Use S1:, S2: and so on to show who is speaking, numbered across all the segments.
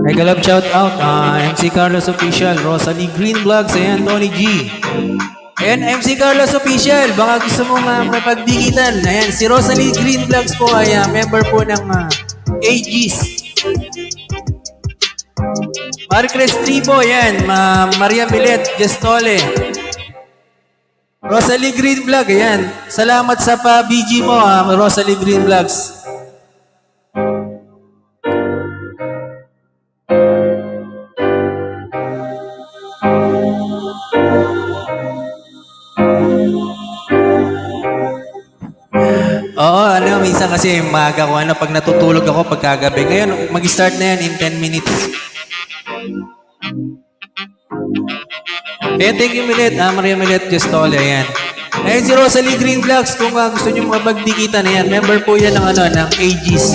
S1: Hey, COLLAB shout out, MC Carlos Official, Rosalie Green Vlogs, ayan, Tony G. Ayan, MC Carlos Official, baka gusto mo mapagdikitan. Ayan, si Rosalie Green Vlogs po ay member po ng AGs. Marcres Tribo, ayan, Maria Milet, Gestole. Rosalie Green Vlog, ayan. Salamat sa pa-BG mo, Rosalie Green Vlogs. Oo, minsan kasi maaga ko, pag natutulog ako pagkagabi. Ngayon, mag-start na yan in 10 minutes. Ayan, thank you, Milet. Maria Milet Gestole, ayan. Ayan si Rosalie Green Vlogs, kung gusto nyo mabagdikitan, ayan, member po yan ng AGs.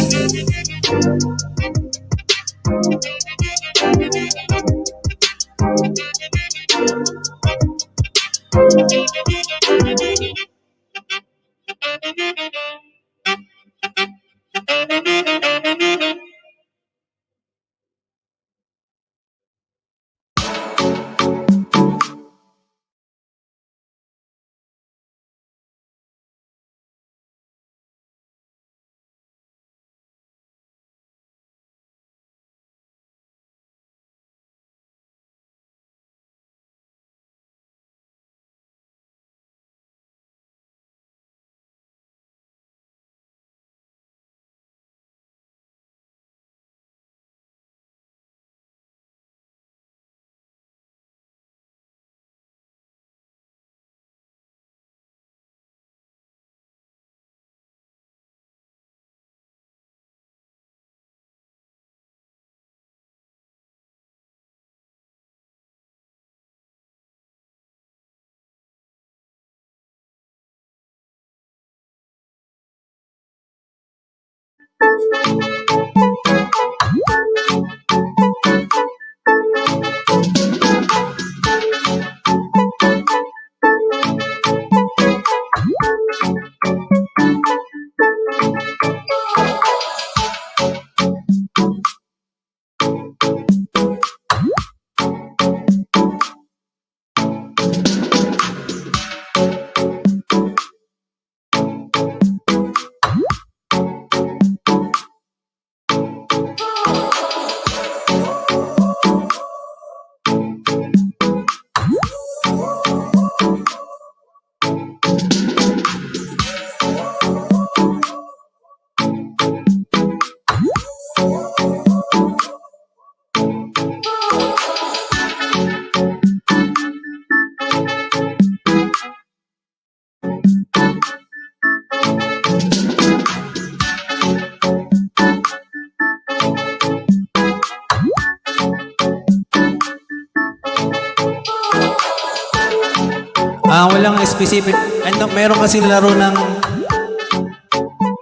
S1: Walang specific. Ano, meron kasi laro ng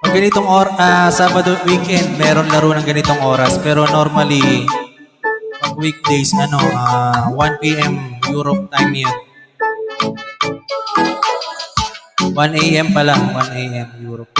S1: ganitong Sabado weekend, meron laro ng ganitong oras. Pero normally, pag weekdays, 1 p.m. Europe time yan. 1 a.m. pa lang, 1 a.m. Europe.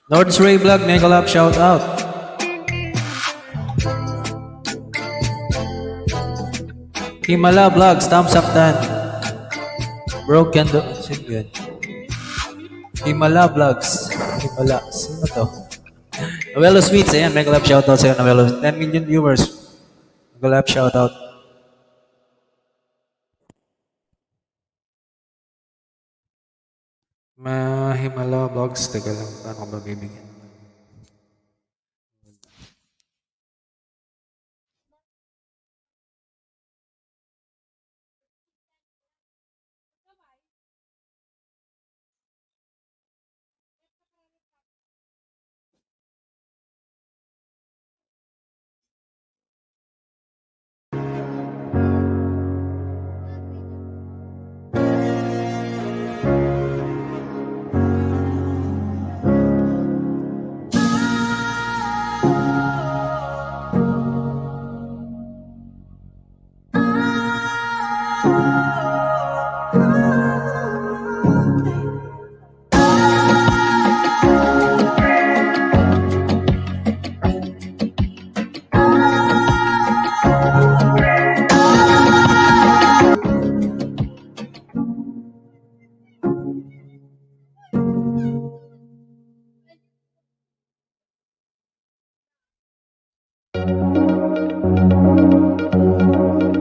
S1: Lord's Ray Vlog, may collab shout out. Himala Vlogs, thumbs up tan. Broken do... Sino yun? Himala Vlogs. Himala. Sino to? Novello Sweets, ayan, may collab shout out sa'yo, Novello. 10 million viewers. Collab shout out. Himala Vlogs, teka lang, paano ko ba bibigyan?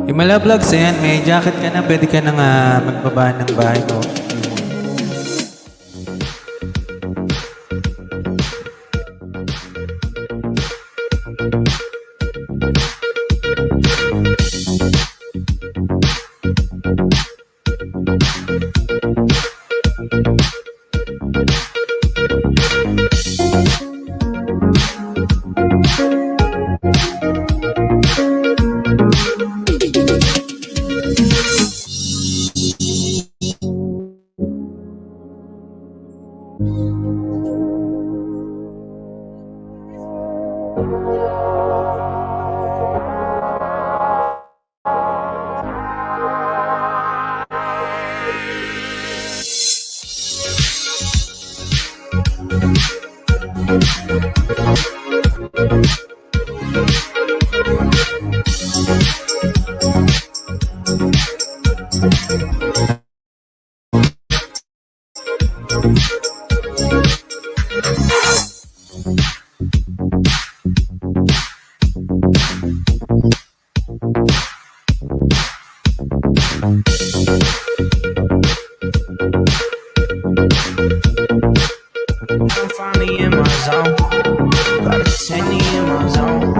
S1: Himala Vlogs, ayan, may jacket ka na, pwede ka nang magbaba ng bahay mo.
S2: I'm finally in my zone. Got a 10 in my zone.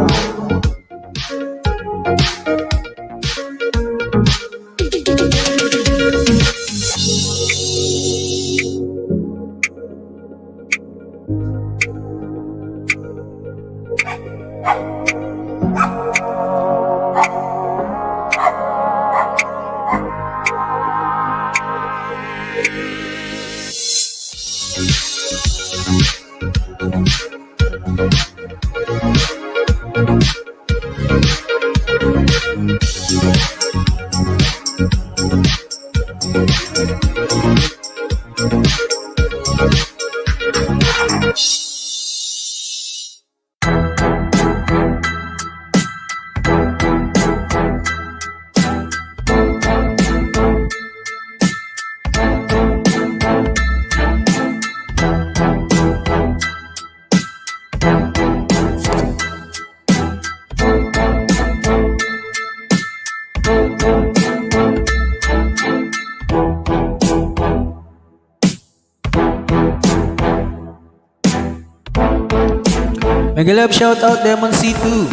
S1: Mega love shout out Lemon C2.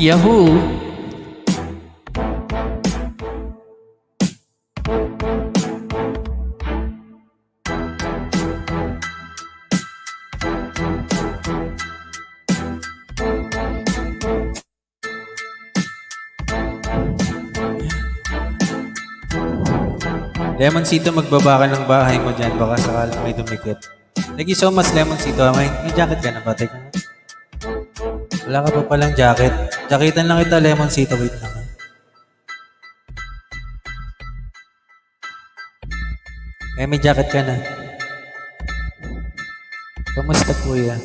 S1: Yahoo! Lemon Cito, magbaba ka ng bahay mo dyan. Baka sakalang may dumikit. Thank you so much, Lemon Cito. May jacket ka na ba? Teka. Wala ka pa palang jacket. Jacketan lang kita, Lemon Cito. Wait lang. Eh, may jacket ka na. Kamusta kuya?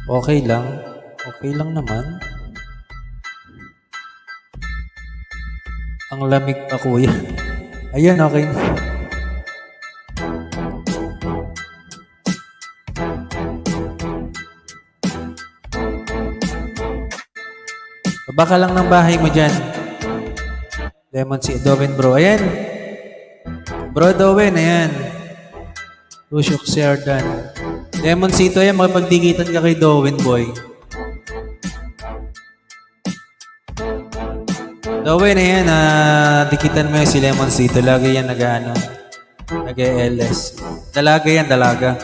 S1: Okay lang. Okay lang naman. Ang lamig pa kuya. Ayan, okay na. Baba ka lang ng bahay mo dyan. Lemon si Dowen bro. Ayan. Bro Dowen, ayan. Lusyok si Ardan. Lemon Cito yan, makipagdikitan ka kay Dowen boy. Dowen, ayan, dikitan mo yan si Lemon Cito. Lagi yan nag-LS. Dalaga yan, dalaga.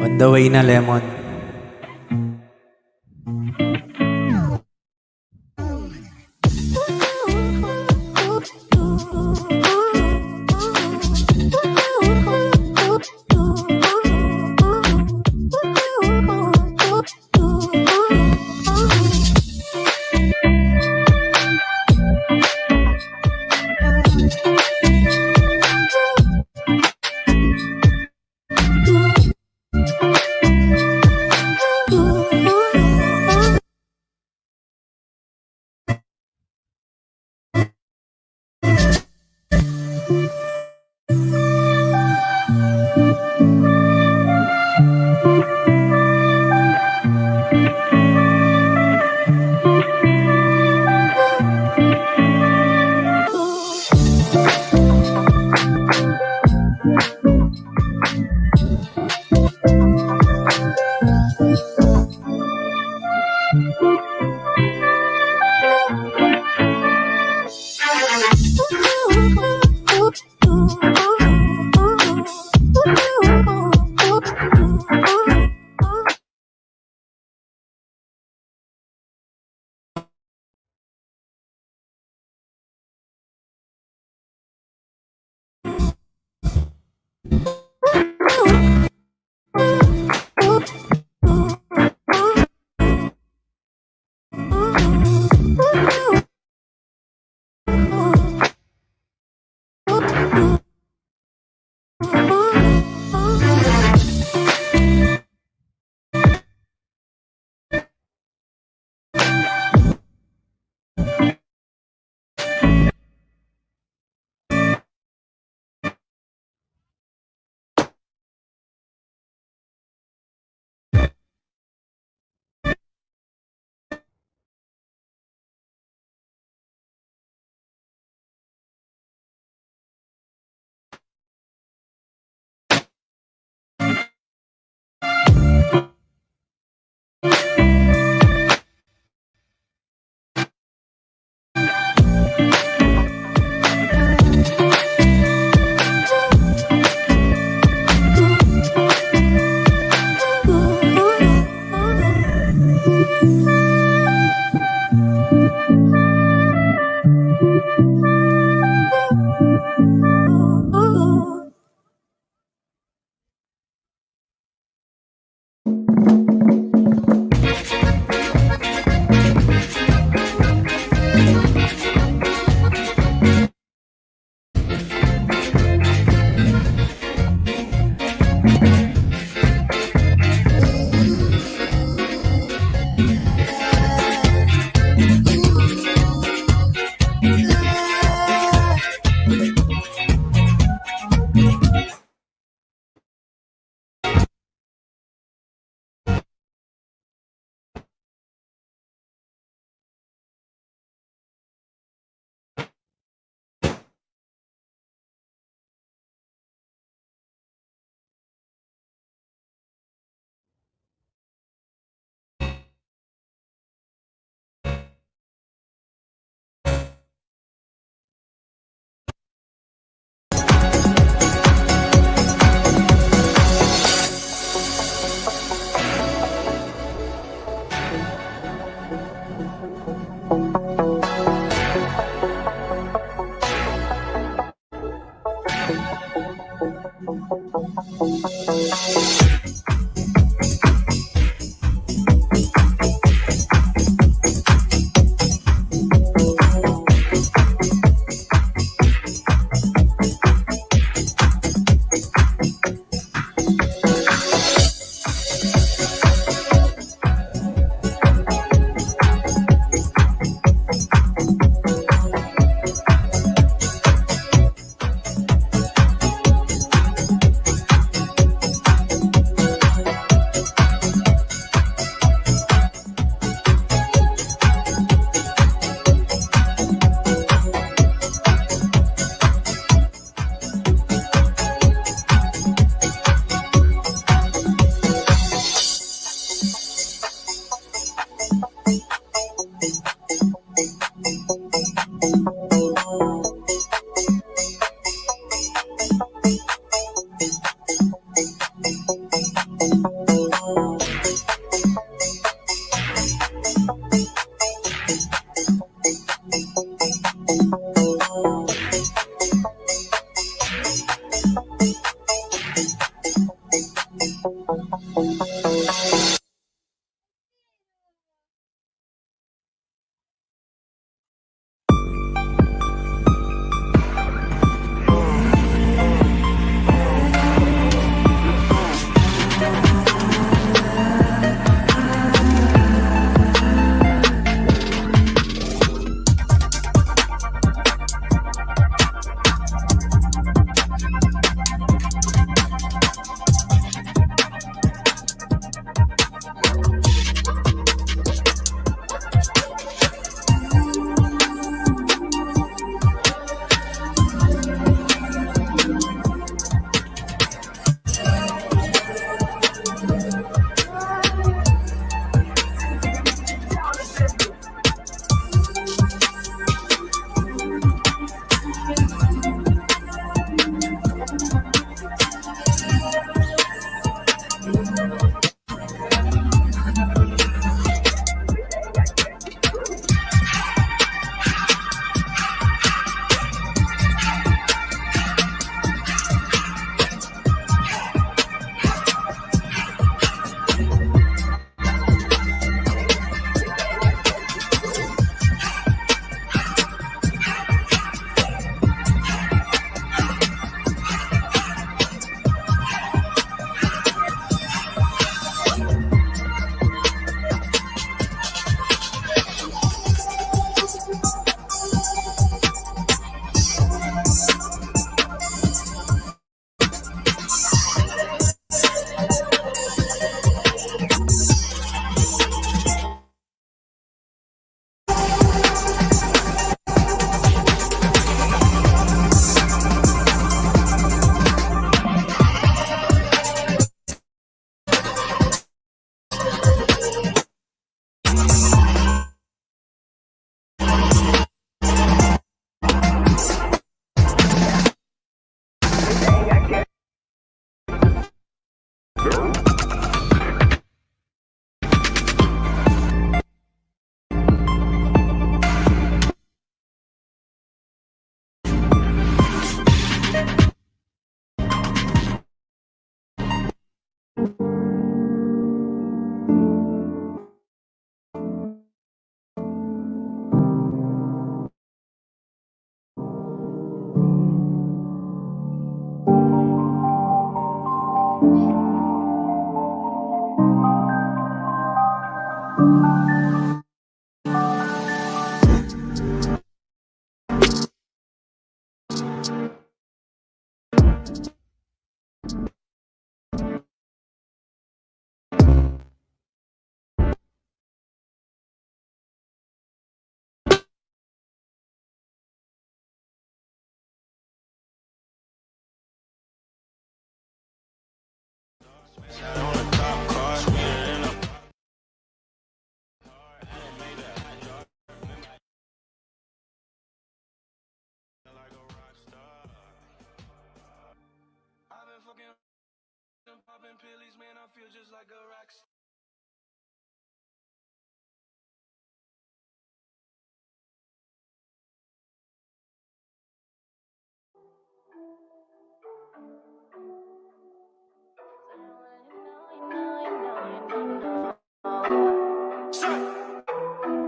S1: On the way na, Lemon.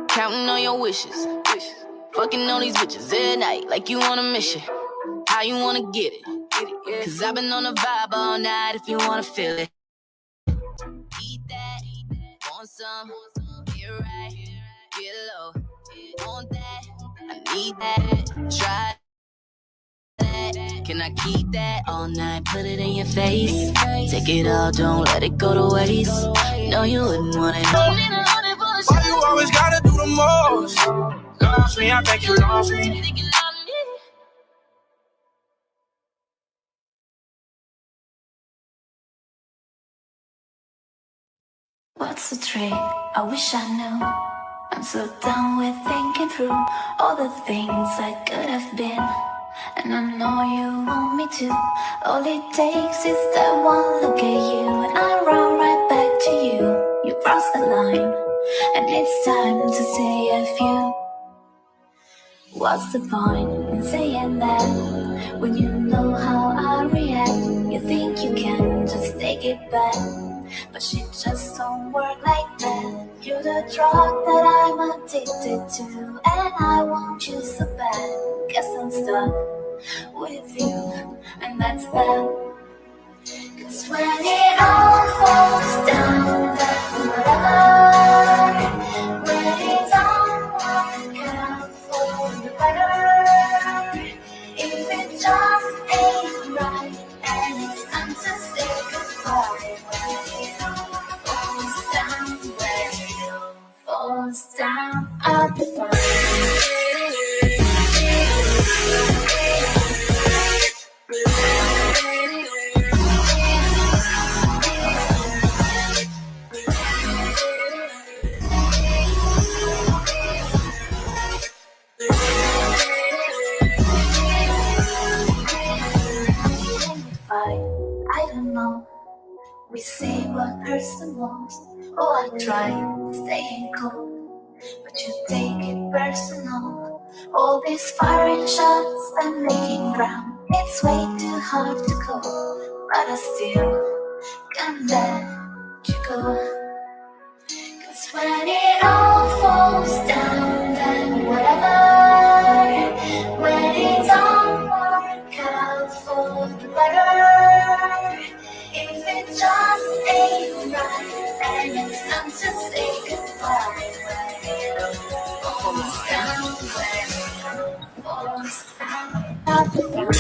S3: Counting on your wishes. Fucking on these bitches every night like you on a mission. How you wanna get it? Cause I've been on a vibe all night if you wanna feel it. Eat that, want some, get right, get low. Want that, I need that, try that. Can I keep that all night? Put it in your face. Take it all, don't let it go to waste. No, you wouldn't want it.
S2: Why you always gotta do the most? Lost me, I think you lost me.
S3: What's the trick? I wish I knew. I'm so done with thinking through all the things I could have been. And I know you want me to. All it takes is that one look at you, and I run right back to you. You crossed the line, and it's time to say a few. What's the point in saying that when you know how I react? You think you can just take it back, but shit just don't work like that. You're the drug that I'm addicted to, and I want you so bad. Guess I'm stuck with you, and that's that. Cause when it all falls down, then whatever. When it don't work out for the better, if it just ain't right, and it's time to say goodbye. When it all falls down, when it all falls down, I'll be fine. I don't know. We say what hurts the most. Oh, I try staying cool, but you take it personal. All these firing shots and making ground, it's way too hard to call, but I still can't let you go. Cause when it all falls down, then whatever. When it don't work out for the better, if it just ain't right, and it's time to say goodbye. When it all falls down, when it all falls down, I'll be fine.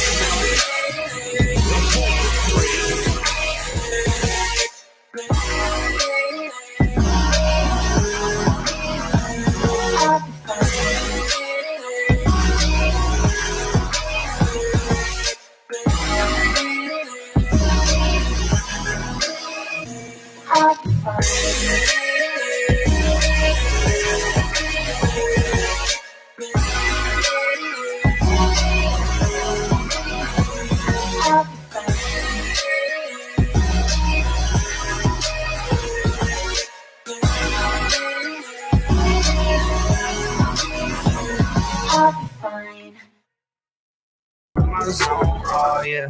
S2: Oh, yeah.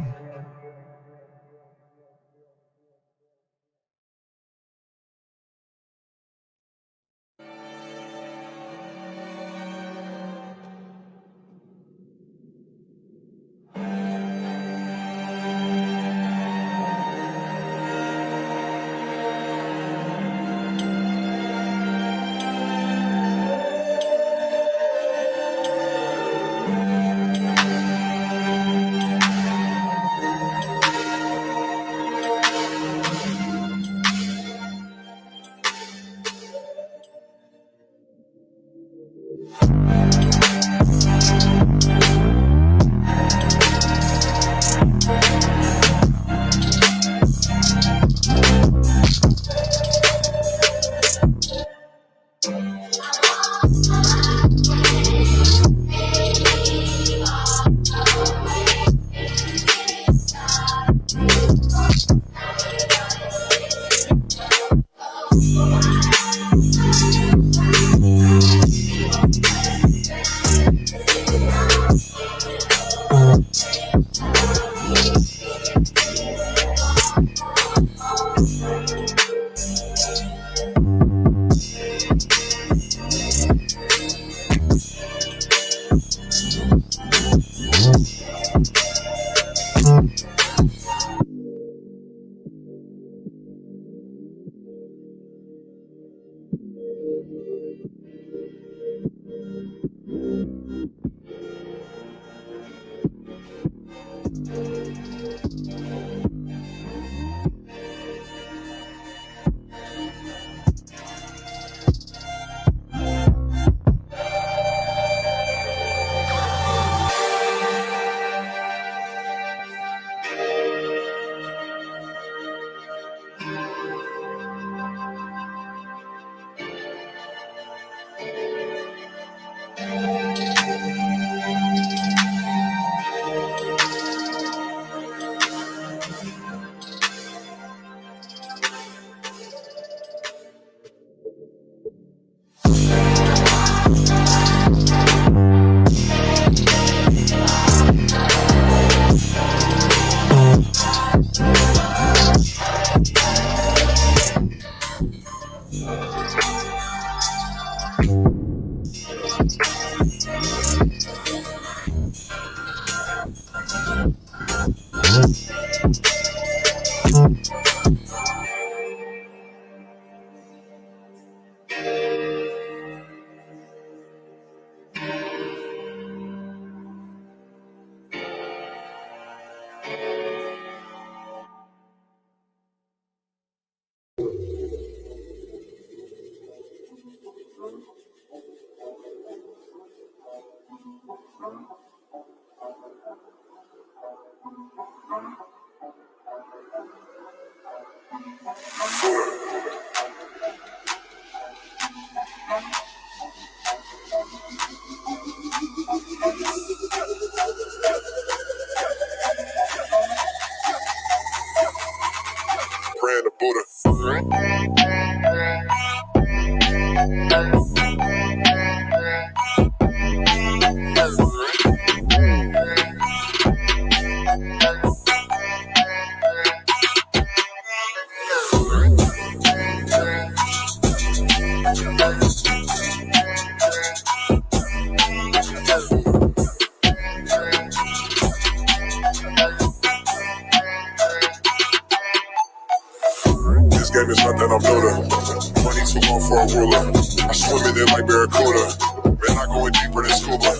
S4: ruler. I swim in it like Barracuda. Man, I go in deeper than scuba.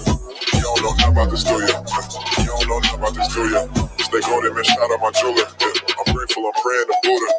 S4: You don't know nothing about this, do ya? You don't know nothing about this, do ya? Stay golden, man, shout out my jeweler. I'm grateful, I'm praying to Buddha.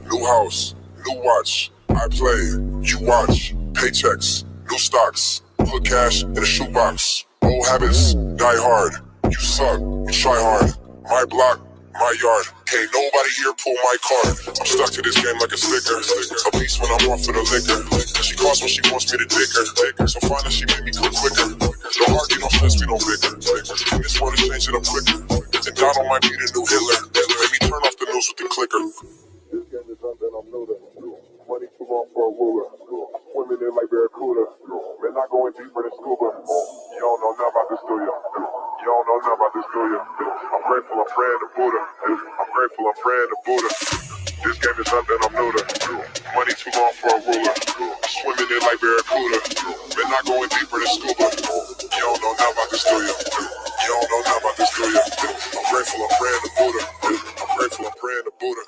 S4: New house, new watch. I play, you watch. Paychecks, new stocks. Put cash in a shoebox. Old habits, die hard. You suck, you try hard. My block, my yard. Can't nobody here pull my card. I'm stuck to this game like a sticker. A beast when I'm off for the liquor. She calls when she wants me to dig her. So fine that she made me come quicker. Don't argue, don't stress me, no bigger. In this world is changing up quicker. And Donald might be the new Hitler. Let me turn off the news with the clicker. This game is something I'm new to. Money too long for a ruler. Swimming in like Barracuda. Man, not going deeper than scuba. You don't know nothing about this, do ya? You don't know nothing about this, do ya? I'm grateful, I'm praying to Buddha. I'm grateful, I'm praying to Buddha. This game is something I'm new to. Money too long for a ruler. Swimming in like Barracuda. Man, not going deeper than scuba. You don't know nothing about this, do ya? You don't know nothing about this, do ya? I'm grateful, I'm praying to Buddha. I'm grateful, I'm praying to Buddha.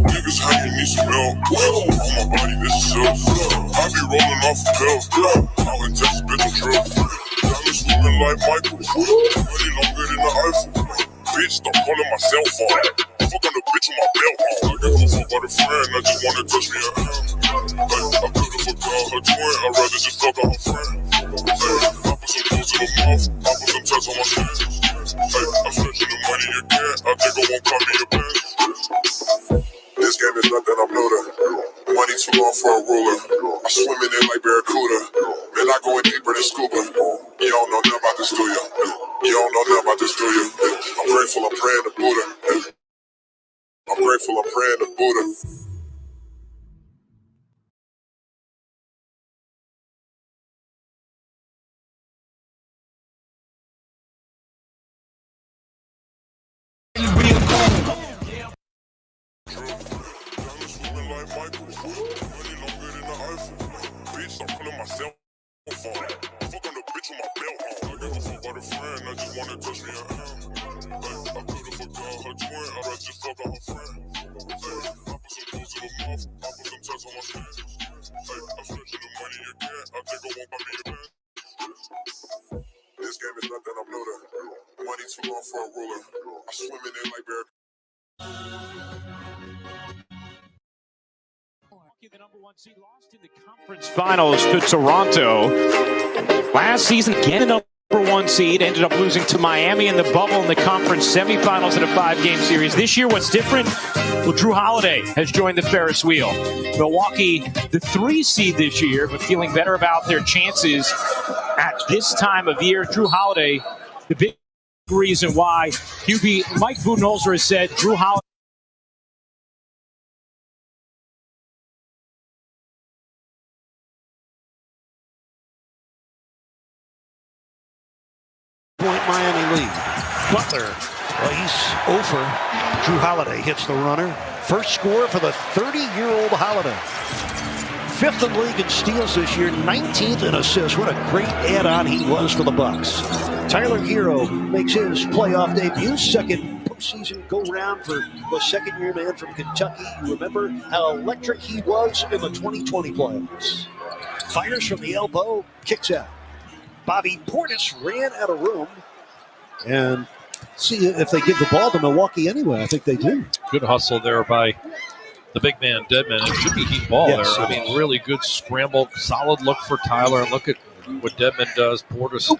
S4: Niggas hanging need some help. On my body, this is self. I be rolling off a pill. Out in Texas, bitch, I'm trill. Diamonds swooping like Michael. Money longer than the Eiffel. Bitch, stop calling my cell phone. Fuck on the bitch with my belt on. I get no fuck by the friend. I just wanna touch me at hand. I could've fucked her twin. I'd rather just fuck her friend. I put some clothes in the mouth. I put some tats on my hands. I'm stretching the money again. I think I won't cut me a pen. This game is nothing I'm new to. Money too long for a ruler. I swim in it like Barracuda. Man, I going deeper than scuba. You don't know nothing about this, do ya? You don't know nothing about this, do ya? I'm grateful, I'm praying to Buddha. I'm grateful, I'm praying to Buddha. This game is nothing I'm new to. Money too long for a ruler. I swim in it like Barracuda.
S5: The number one seed lost in the conference finals to Toronto. Last season, again, the number one seed ended up losing to Miami in the bubble in the conference semifinals in a 5-game series. This year, what's different? Well, Drew Holiday has joined the Ferris wheel. Milwaukee, the 3 seed this year, but feeling better about their chances at this time of year. Drew Holiday, the big reason why QB Mike Budenholzer has said Drew Holiday.
S6: Miami lead. Butler, well, he's over. Drew Holiday hits the runner. First score for the 30-year-old Holiday. 5th in league in steals this year, 19th in assists. What a great add-on he was for the Bucks. Tyler Hero makes his playoff debut, second postseason go-round for the second-year man from Kentucky. You remember how electric he was in the 2020 playoffs. Fires from the elbow, kicks out. Bobby Portis ran out of room. And see if they give the ball to Milwaukee anyway. I think they do.
S7: Good hustle there by the big man, Dedmon. It should be heat ball there. I mean, really good scramble, solid look for Tyler. And look at what Dedmon does. Portis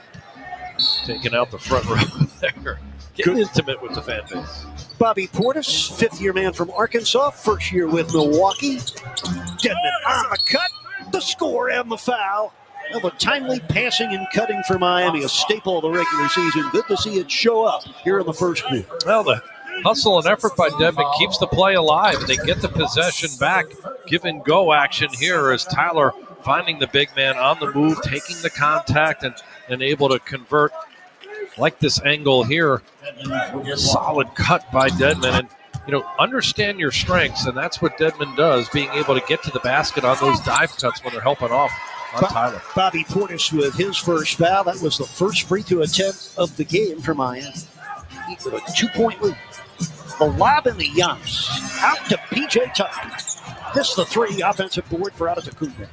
S7: taking out the front row there. Getting intimate with the fan base.
S6: Bobby Portis, 5th-year man from Arkansas, first year with Milwaukee. Dedmon on the cut, the score and the foul. Well, the timely passing and cutting for Miami, a staple of the regular season. Good to see it show up here in the first quarter.
S7: Well, the hustle and effort by Dedmon keeps the play alive, and they get the possession back. Give and go action here as Tyler finding the big man on the move, taking the contact, and able to convert. Like this angle here, solid cut by Dedmon. And, understand your strengths, and that's what Dedmon does, being able to get to the basket on those dive cuts when they're helping off on Tyler.
S6: Bobby Portis with his first foul. That was the first free throw attempt of the game for Miami. With a 2-point lead. The lob in the Giannis. Out to P.J. Tucker. Missed the three. Offensive board for Antetokounmpo.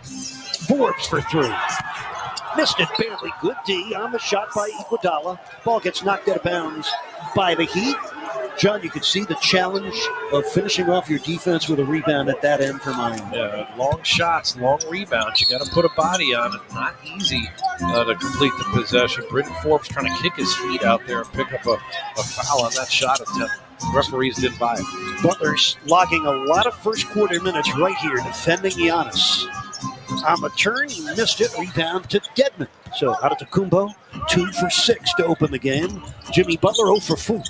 S6: Forbes for three. Missed it barely. Good D on the shot by Iguodala. Ball gets knocked out of bounds by the Heat. John, you can see the challenge of finishing off your defense with a rebound at that end for Miami.
S7: Yeah, long shots, long rebounds. You got to put a body on it. Not easy to complete the possession. Britton Forbes trying to kick his feet out there and pick up a foul on that shot attempt. Referees didn't buy it.
S6: Butler's logging a lot of first quarter minutes right here, defending Giannis. On the turn, he missed it. Rebound to Dedmon. So Antetokounmpo, 2 for 6 to open the game. Jimmy Butler, 0 for 4.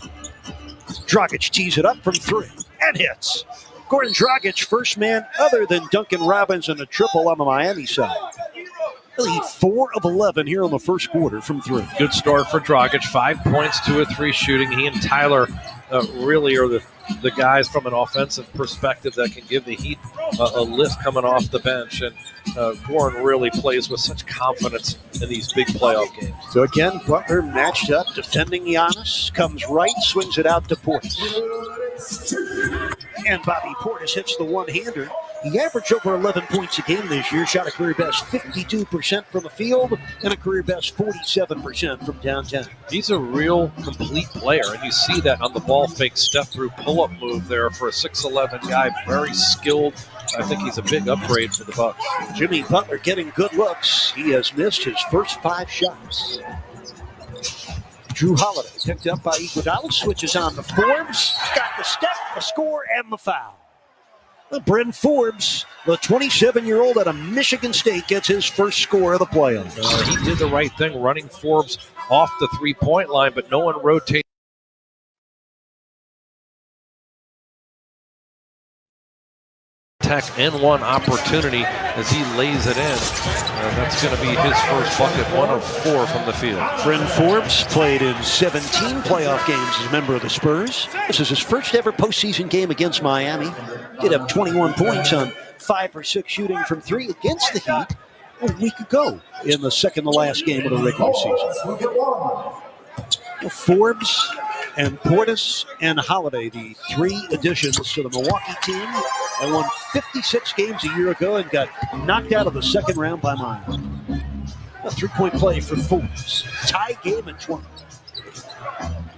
S6: Dragic tees it up from 3 and hits. Goran Dragic, first man other than Duncan Robinson, a triple on the Miami side. Really 4 of 11 here in the first quarter from 3.
S7: Good start for Dragic. 5 points, 2 of 3 shooting. He and Tyler really are the guys from an offensive perspective that can give the Heat a lift coming off the bench. And Goran really plays with such confidence in these big playoff games.
S6: So again, Butler matched up, defending Giannis. Comes right, swings it out to Portis. And Bobby Portis hits the one-hander. He averaged over 11 points a game this year, shot a career best 52% from the field and a career best 47% from downtown.
S7: He's a real complete player, and you see that on the ball fake step-through pull-up move there for a 6'11 guy, very skilled. I think he's a big upgrade for the Bucks.
S6: Jimmy Butler getting good looks. He has missed his first 5 shots. Drew Holiday picked up by Iguodala, switches on to Forbes. Got the step, the score, and the foul. Bryn Forbes, the 27-year-old out of Michigan State, gets his first score of the playoffs.
S7: He did the right thing, running Forbes off the three-point line, but no one rotated. Tech N1 opportunity as he lays it in. That's going to be his first bucket, 1 of 4 from the field.
S6: Bryn Forbes played in 17 playoff games as a member of the Spurs. This is his first ever postseason game against Miami. Did have 21 points on 5 for 6 shooting from 3 against the Heat a week ago in the second to last game of the regular season. Forbes and Portis and Holiday, the 3 additions to the Milwaukee team. They won 56 games a year ago and got knocked out of the second round by Miami. A 3-point play for Forbes. Tie game at 20.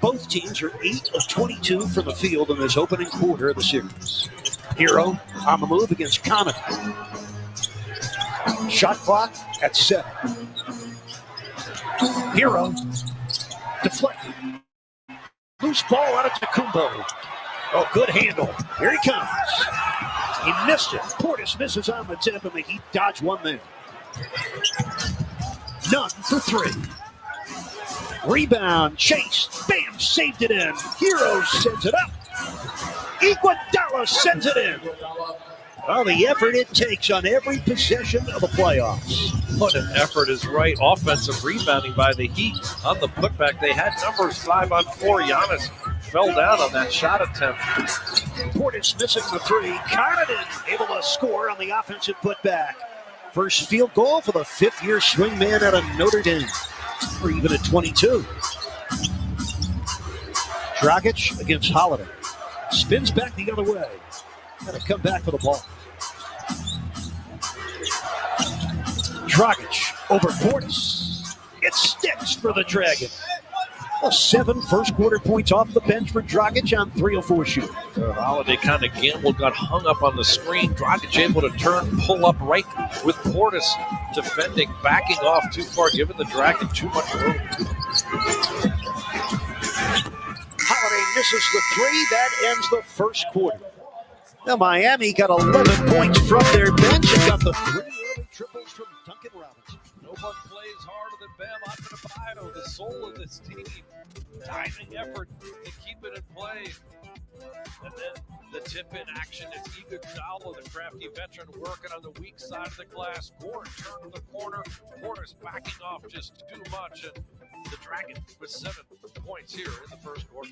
S6: Both teams are 8 of 22 from the field in this opening quarter of the series. Hero on the move against Connaughton. Shot clock at 7. Hero deflected. Loose ball out of Antetokounmpo. Oh, good handle. Here he comes. He missed it. Portis misses on the tip, and the Heat dodge one there. None for 3. Rebound, chase, bam, saved it in. Hero sends it up. Iguodala sends it in. Well, the effort it takes on every possession of the playoffs.
S7: What an effort is right. Offensive rebounding by the Heat on the putback. They had numbers 5 on 4. Giannis fell down on that shot attempt.
S6: Portis missing the 3. Connaughton able to score on the offensive putback. First field goal for the 5th-year swingman out of Notre Dame. Or even at 22. Dragic against Holiday. Spins back the other way. Got to come back for the ball. Dragic over Portis. It sticks for the Dragon. 7 first-quarter points off the bench for Dragic on 3 of 4 shooting.
S7: Holiday kind of gambled, got hung up on the screen. Dragic able to turn, pull up right with Portis defending, backing off too far, giving the Dragon too much room.
S6: Holiday misses the 3. That ends the first quarter. Now Miami got 11 points from their bench and got the 3 early triples from Duncan Robinson.
S7: No one plays harder than Bam Adebayo, the soul of this team. Timing effort to keep it in play. And then the tip-in action is Iguodala, the crafty veteran, working on the weak side of the glass. Gordon turned to the corner. Porter's backing off just too much, and the Dragons with 7 points here in the first quarter.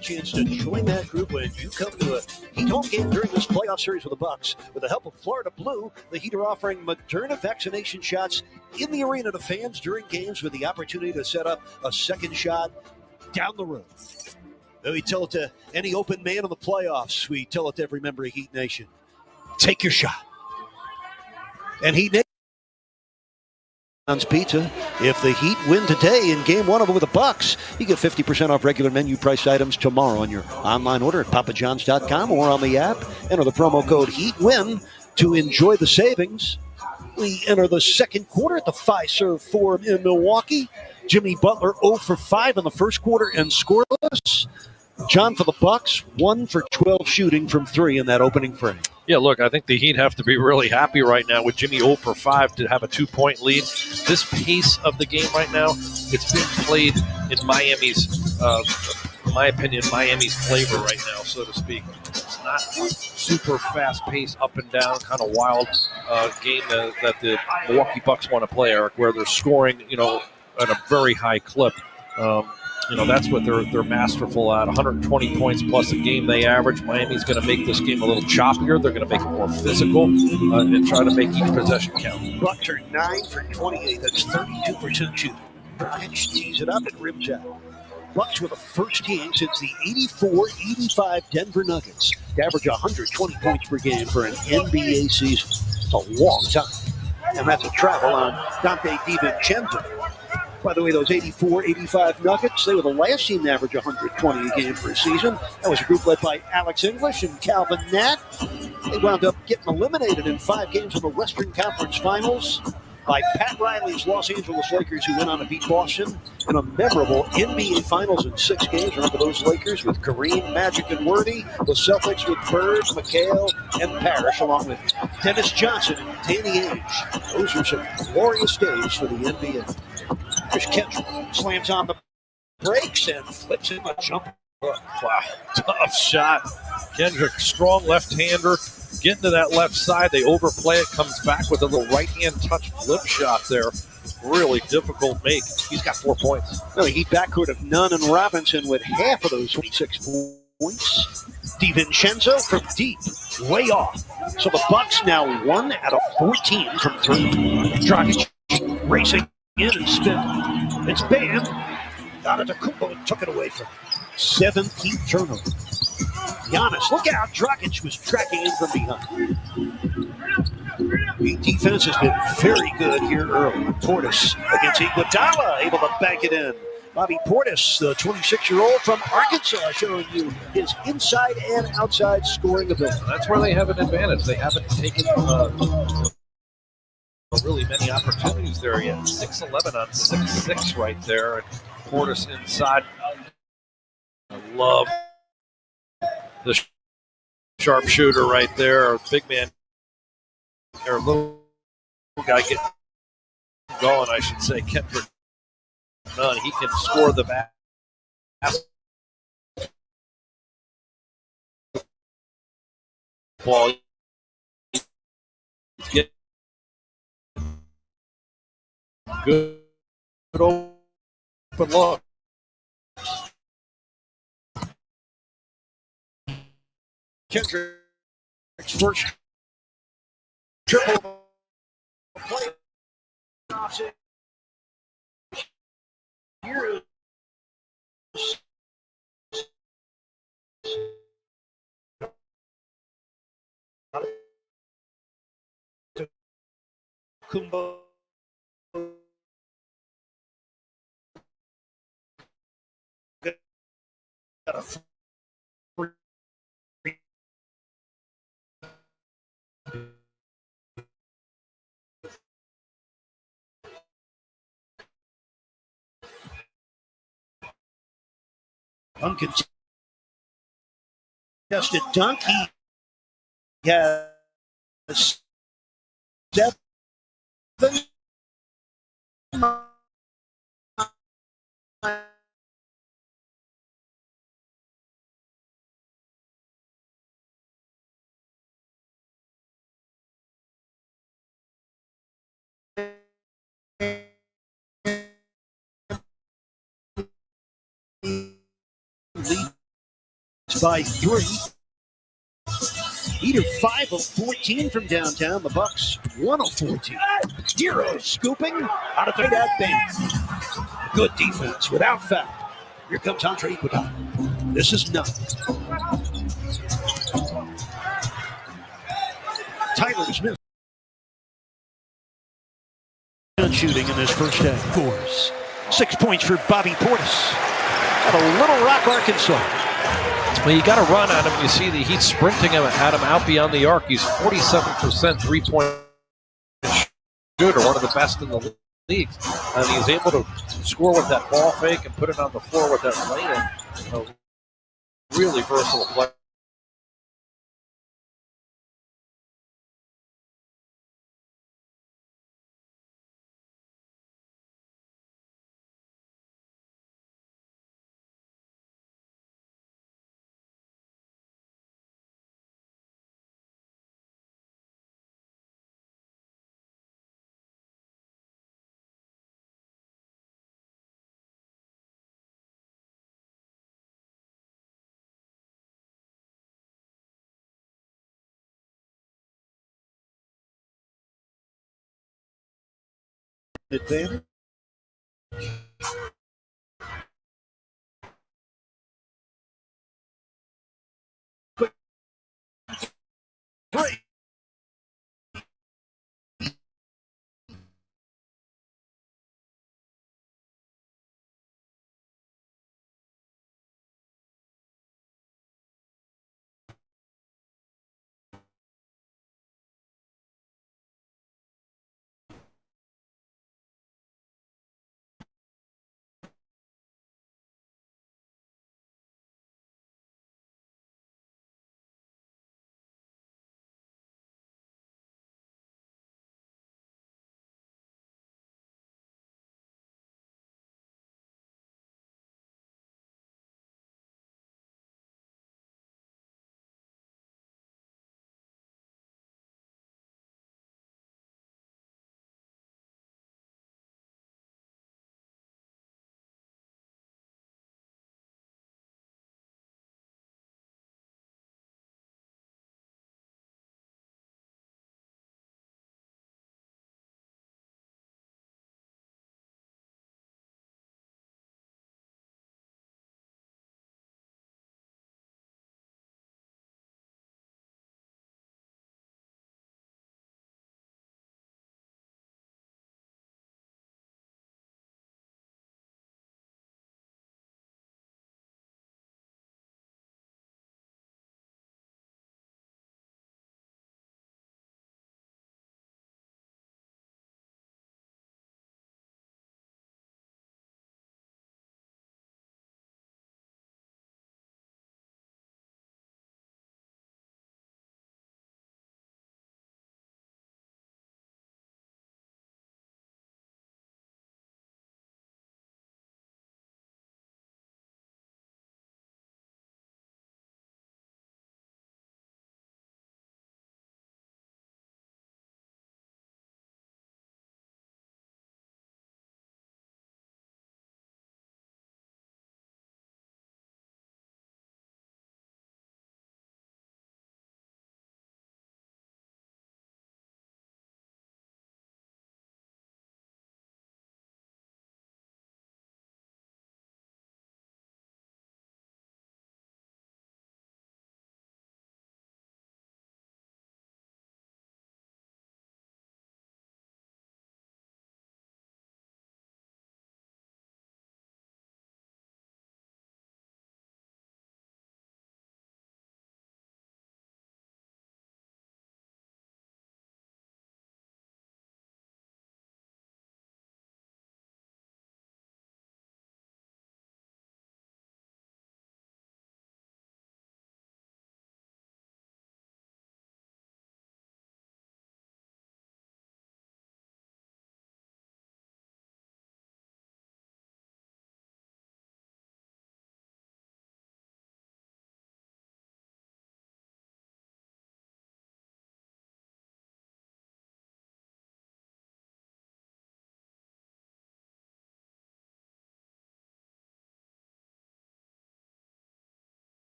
S6: Chance to join that group when you come to a Heat home game during this playoff series with the Bucks. With the help of Florida Blue, the Heat are offering Moderna vaccination shots in the arena to fans during games with the opportunity to set up a second shot down the road. We tell it to any open man in the playoffs. We tell it to every member of Heat Nation. Take your shot. And Heat Nation Pizza. If the Heat win today in Game 1 over the Bucks, you get 50% off regular menu price items tomorrow on your online order at papajohns.com or on the app. Enter the promo code HEATWIN to enjoy the savings. We enter the second quarter at the Fiserv Forum in Milwaukee. Jimmy Butler 0 for 5 in the first quarter and scoreless. John, for the Bucks, 1 for 12 shooting from 3 in that opening frame.
S7: Yeah, look, I think the Heat have to be really happy right now with Jimmy 0 for 5 to have a 2-point lead. This pace of the game right now, it's being played in Miami's, in my opinion, Miami's flavor right now, so to speak. It's not super fast pace, up and down, kind of wild game that the Milwaukee Bucks want to play, Eric, where they're scoring, at a very high clip. That's what they're masterful at. 120 points plus a game they average. Miami's going to make this game a little choppier. They're going to make it more physical and try to make each possession count.
S6: Bucks are 9 for 28. That's 32% shooting. Dragic tees it up and rims out. Bucks were the first team since the 84-85 Denver Nuggets to average 120 points per game for an NBA season. It's a long time. And that's a travel on Dante DiVincenzo. By the way, those 84-85 Nuggets, they were the last team to average 120 a game for a season. That was a group led by Alex English and Calvin Nat. They wound up getting eliminated in 5 games in the Western Conference Finals by Pat Riley's Los Angeles Lakers, who went on to beat Boston in a memorable NBA Finals in 6 games. Remember those Lakers with Kareem, Magic, and Worthy? The Celtics with Bird, McHale, and Parrish, along with Dennis Johnson and Danny Ainge. Those were some glorious days for the NBA. Chris Kendrick slams on the brakes and flips in a jump.
S7: Wow, tough shot. Kendrick, strong left-hander, getting to that left side. They overplay it, comes back with a little right-hand touch flip shot there. Really difficult make. He's got 4 points.
S6: Well, he backcourt of Nunn and Robinson with half of those 26 points. DiVincenzo from deep, way off. So the Bucks now 1 out of 14 from 3. Dragic racing in and spin. It's Bam. Antetokounmpo took it away from him. 17th turnover. Giannis, look out. Dragic was tracking in from behind. The defense has been very good here early. Portis against Iguodala, able to bank it in. Bobby Portis, the 26-year-old from Arkansas, showing you his inside and outside scoring ability.
S7: That's where they have an advantage. They haven't taken really many opportunities there yet. 6'11" on 6'6" right there. And Portis inside. I love the sharpshooter right there. Big man. Or little guy getting going, I should say. Kendrick Nunn. He can score the ball. Get good open look. Kendrick's first triple play. Here is Kumbo. Got a free. Uncontested dunk. He has 7 leads by 3. Heater 5 of 14 from downtown. The Bucks 1 of 14. Hero scooping out of that band. Good defense without foul. Here comes Andre Iguodala. This is Nunn. Tyler Smith. Shooting in this first half. Scores. 6 points for Bobby Portis out of Little Rock, Arkansas. Well, you got to run at him. You see the Heat sprinting at him out beyond the arc. He's 47% three-point shooter, one of the best in the league. And he's able to score with that ball fake and put it on the floor with that lay-in. A really versatile player.
S6: Advantage. Three.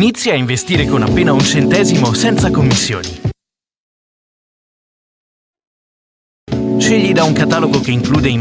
S8: Inizia a investire con appena un centesimo senza commissioni. Scegli da un catalogo che include i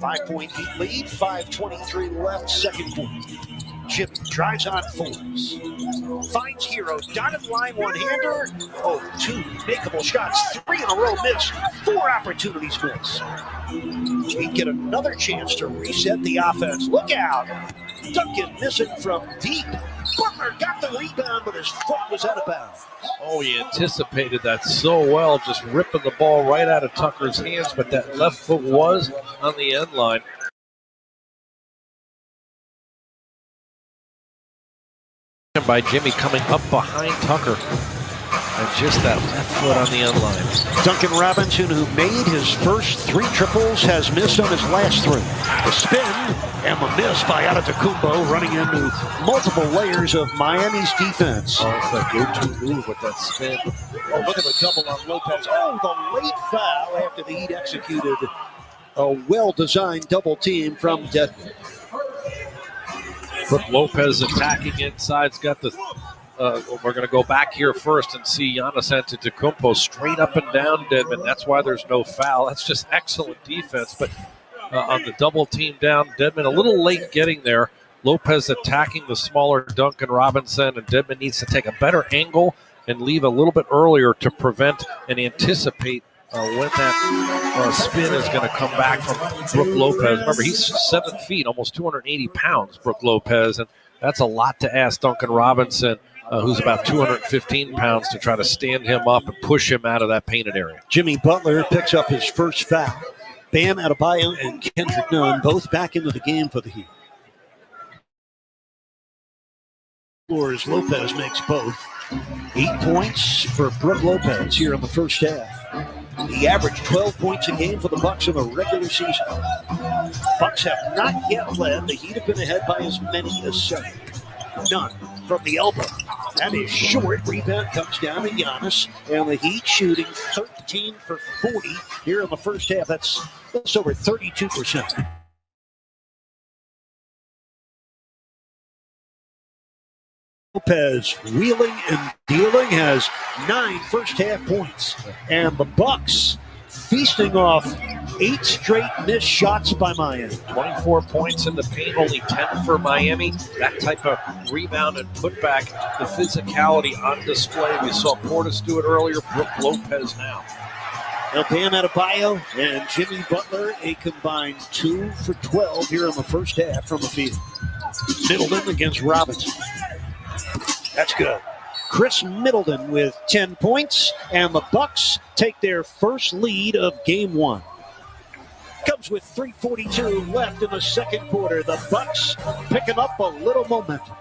S6: Five-point lead, 5:23 left, second quarter. Jimmy drives on fours. Finds Hero, dotted line one-hander. Oh, two makeable shots, three in a row missed, four opportunities missed. We get another chance to reset the offense. Look out! Duncan missing from deep. Butler got the rebound, but his foot was out of bounds.
S7: Oh, he anticipated that so well, just ripping the ball right out of Tucker's hands, but that left foot was on the end line. By Jimmy coming up behind Tucker. And just that left foot on the end line.
S6: Duncan Robinson, who made his first three triples, has missed on his last three. The spin and the miss by Antetokounmpo, running into multiple layers of Miami's defense.
S7: Oh, it's that go-to move with that spin.
S6: Oh, look at the double on Lopez. Oh, the late foul after the Heat executed a well-designed double team from Dedmon.
S7: Brook Lopez attacking inside's got the we're going to go back here first and see Giannis Antetokounmpo straight up and down Dedmon. That's why there's no foul. That's just excellent defense. But on the double team down, Dedmon a little late getting there. Lopez attacking the smaller Duncan Robinson, and Dedmon needs to take a better angle and leave a little bit earlier to prevent and anticipate when that spin is going to come back from Brook Lopez. Remember, he's 7 feet, almost 280 pounds, Brook Lopez, and that's a lot to ask Duncan Robinson who's about 215 pounds, to try to stand him up and push him out of that painted area.
S6: Jimmy Butler picks up his first foul. Bam Adebayo and Kendrick Nunn both back into the game for the Heat. Flores Lopez makes both. 8 points for Brook Lopez here in the first half. He averaged 12 points a game for the Bucks in the regular season. Bucks have not yet led. The Heat have been ahead by as many as 7. Nunn from the elbow. That is short. Rebound comes down to Giannis. And the Heat shooting 13 for 40 here in the first half. That's over 32%. Lopez wheeling and dealing has 9 first-half points. And the Bucks feasting off 8 straight missed shots by Miami.
S7: 24 points in the paint, only 10 for Miami. That type of rebound and putback, the physicality on display. We saw Portis do it earlier, Brook Lopez now.
S6: Now Bam Adebayo and Jimmy Butler, a combined 2 for 12 here in the first half from the field. Middleton against Robinson. That's good. Chris Middleton with 10 points, and the Bucks take their first lead of Game 1. Comes with 3:42 left in the second quarter. The Bucks picking up a little momentum.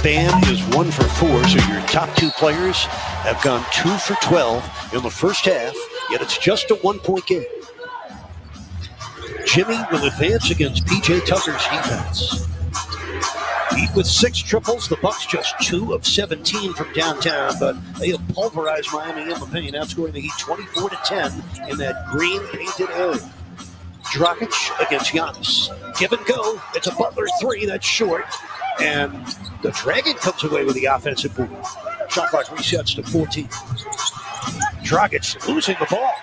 S6: Bam is 1 for 4, so your top 2 players have gone 2 for 12 in the first half, yet it's just a 1-point game. Jimmy will advance against P.J. Tucker's defense. Heat with 6 triples, the Bucks just 2 of 17 from downtown, but they have pulverized Miami in the paint, outscoring the Heat 24-10 in that green painted area. Dragic against Giannis. Give and go. It's a Butler 3 that's short, and the Dragon comes away with the offensive board. Shot clock resets to 14. Dragic losing the ball.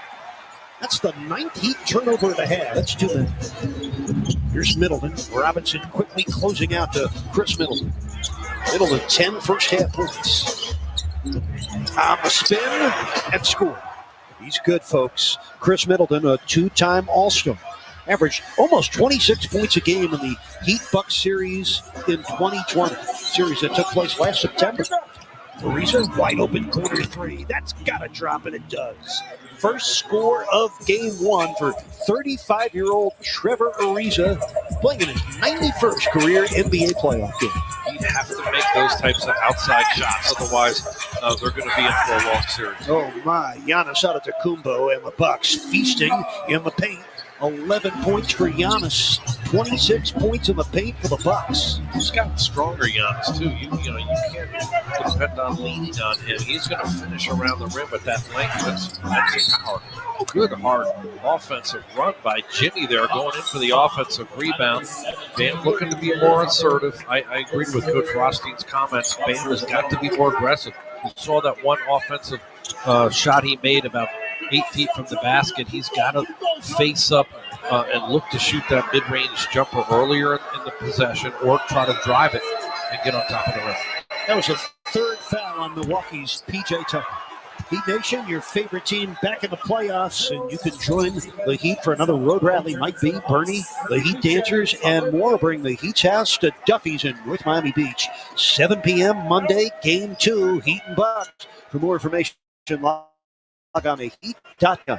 S6: That's the 9th Heat turnover of the half. That's 2 many. Here's Middleton. Robinson quickly closing out to Chris Middleton. Middleton 10 first half points. On the spin and score. He's good, folks. Chris Middleton, a 2-time All-Star. Averaged almost 26 points a game in the Heat-Bucks series in 2020. Series that took place last September. Ariza, wide open corner 3. That's got to drop, and it does. First score of game 1 for 35-year-old Trevor Ariza, playing in his 91st career NBA playoff game.
S7: You have to make those types of outside shots, otherwise they're going to be in for a long series.
S6: Oh my, Giannis Antetokounmpo and the Bucks feasting in the paint. 11 points for Giannis, 26 points in the paint for the Bucks.
S7: He's gotten stronger, Giannis, too. You can't depend on leaning on him. He's going to finish around the rim with that length. That's power. Good, hard offensive run by Jimmy there, going in for the offensive rebound. Bam looking to be more assertive. I agreed with Coach Rothstein's comments. Bam has got to be more aggressive. We saw that one offensive shot he made about 8 feet from the basket. He's got to face up and look to shoot that mid-range jumper earlier in the possession, or try to drive it and get on top of the rim.
S6: That was a 3rd foul on Milwaukee's P.J. Tucker. Heat Nation, your favorite team back in the playoffs, and you can join the Heat for another road rally. Mike B, Bernie, the Heat Dancers, and more. Bring the Heat's house to Duffy's in North Miami Beach. 7 p.m. Monday, Game 2, Heat and Bucks. For more information, log on to heat.com.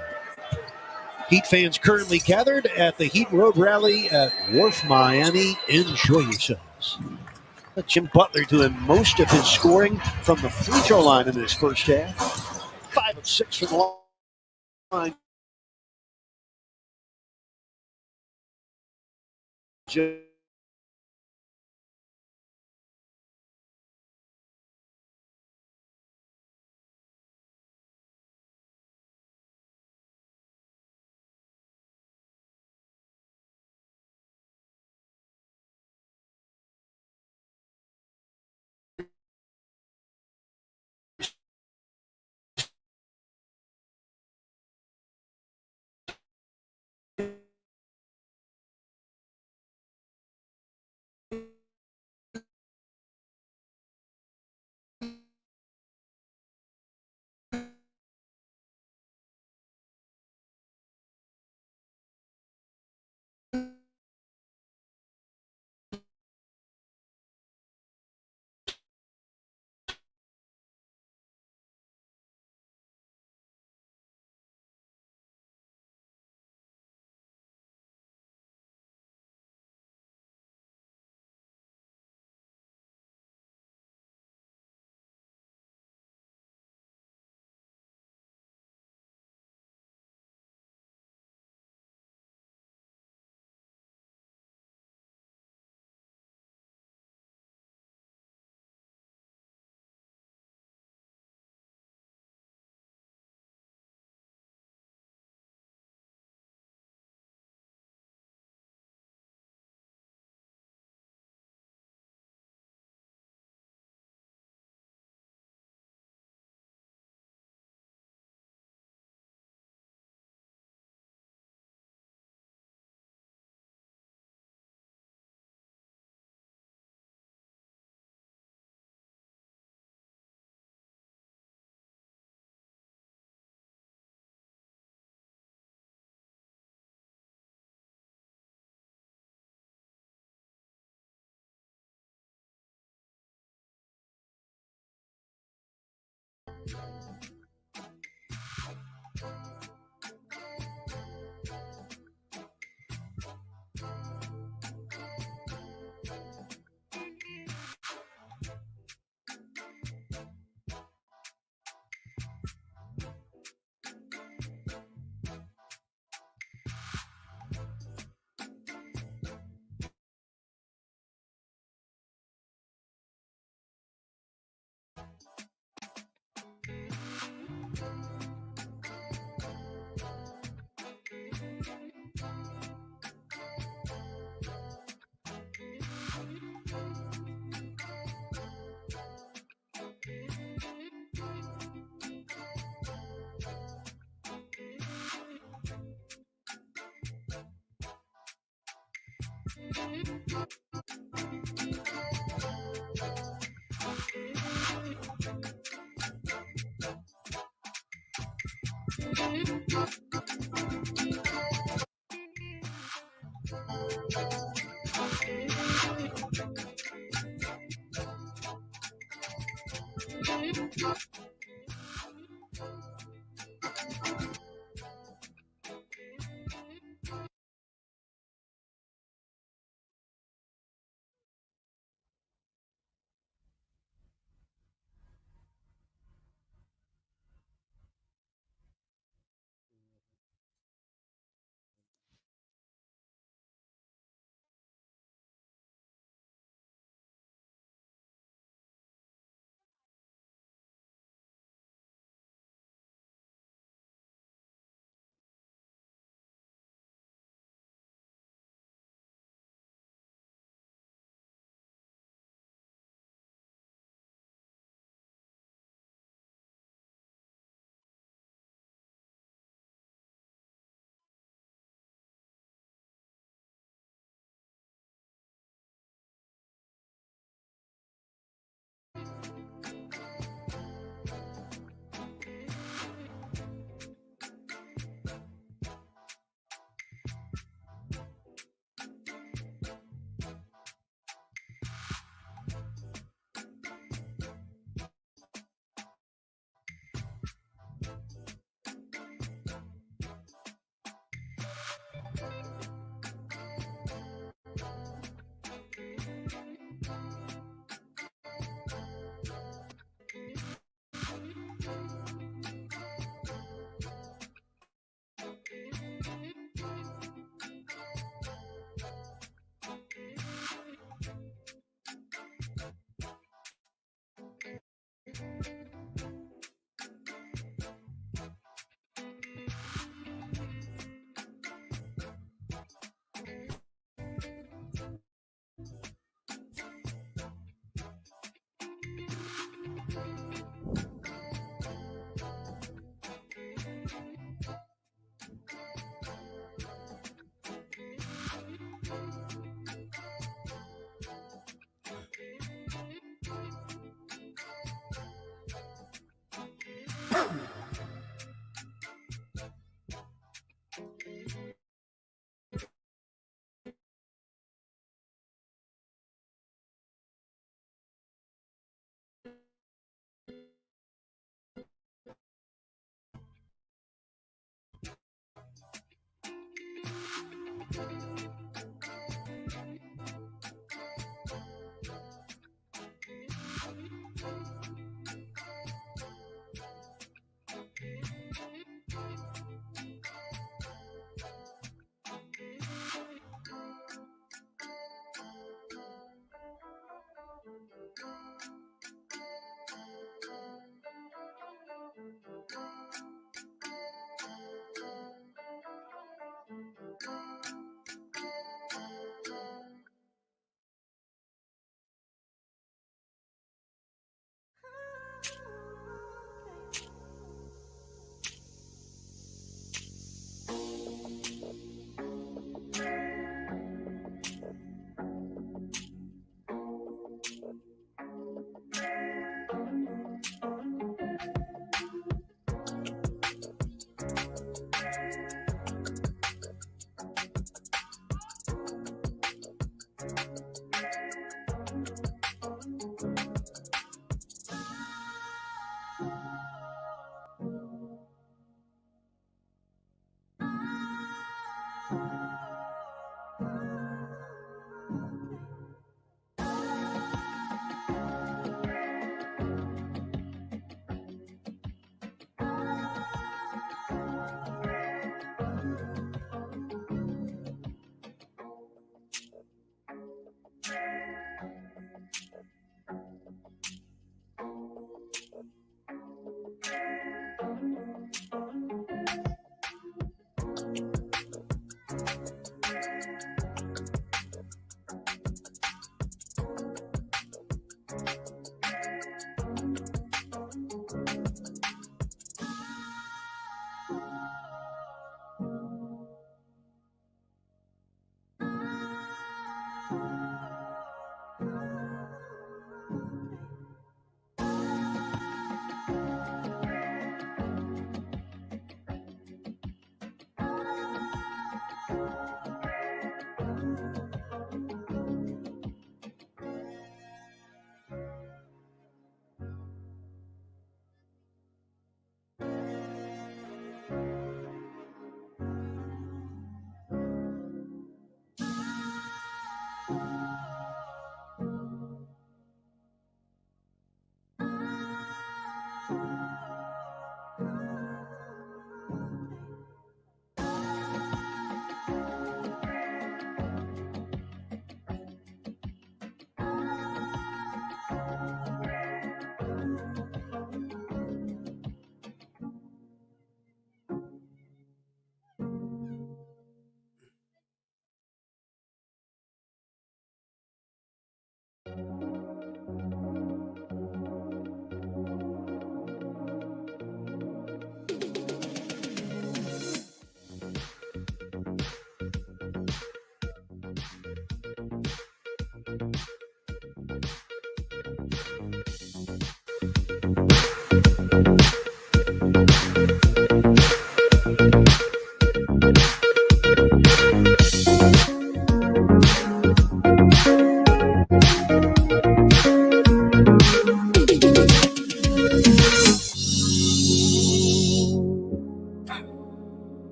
S6: Heat fans currently gathered at the Heat Road Rally at Wharf, Miami. Enjoy yourselves. Jim Butler doing most of his scoring from the free throw line in his first half. 5 of 6 from the line.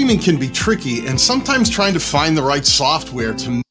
S9: streaming can be tricky, and sometimes trying to find the right software to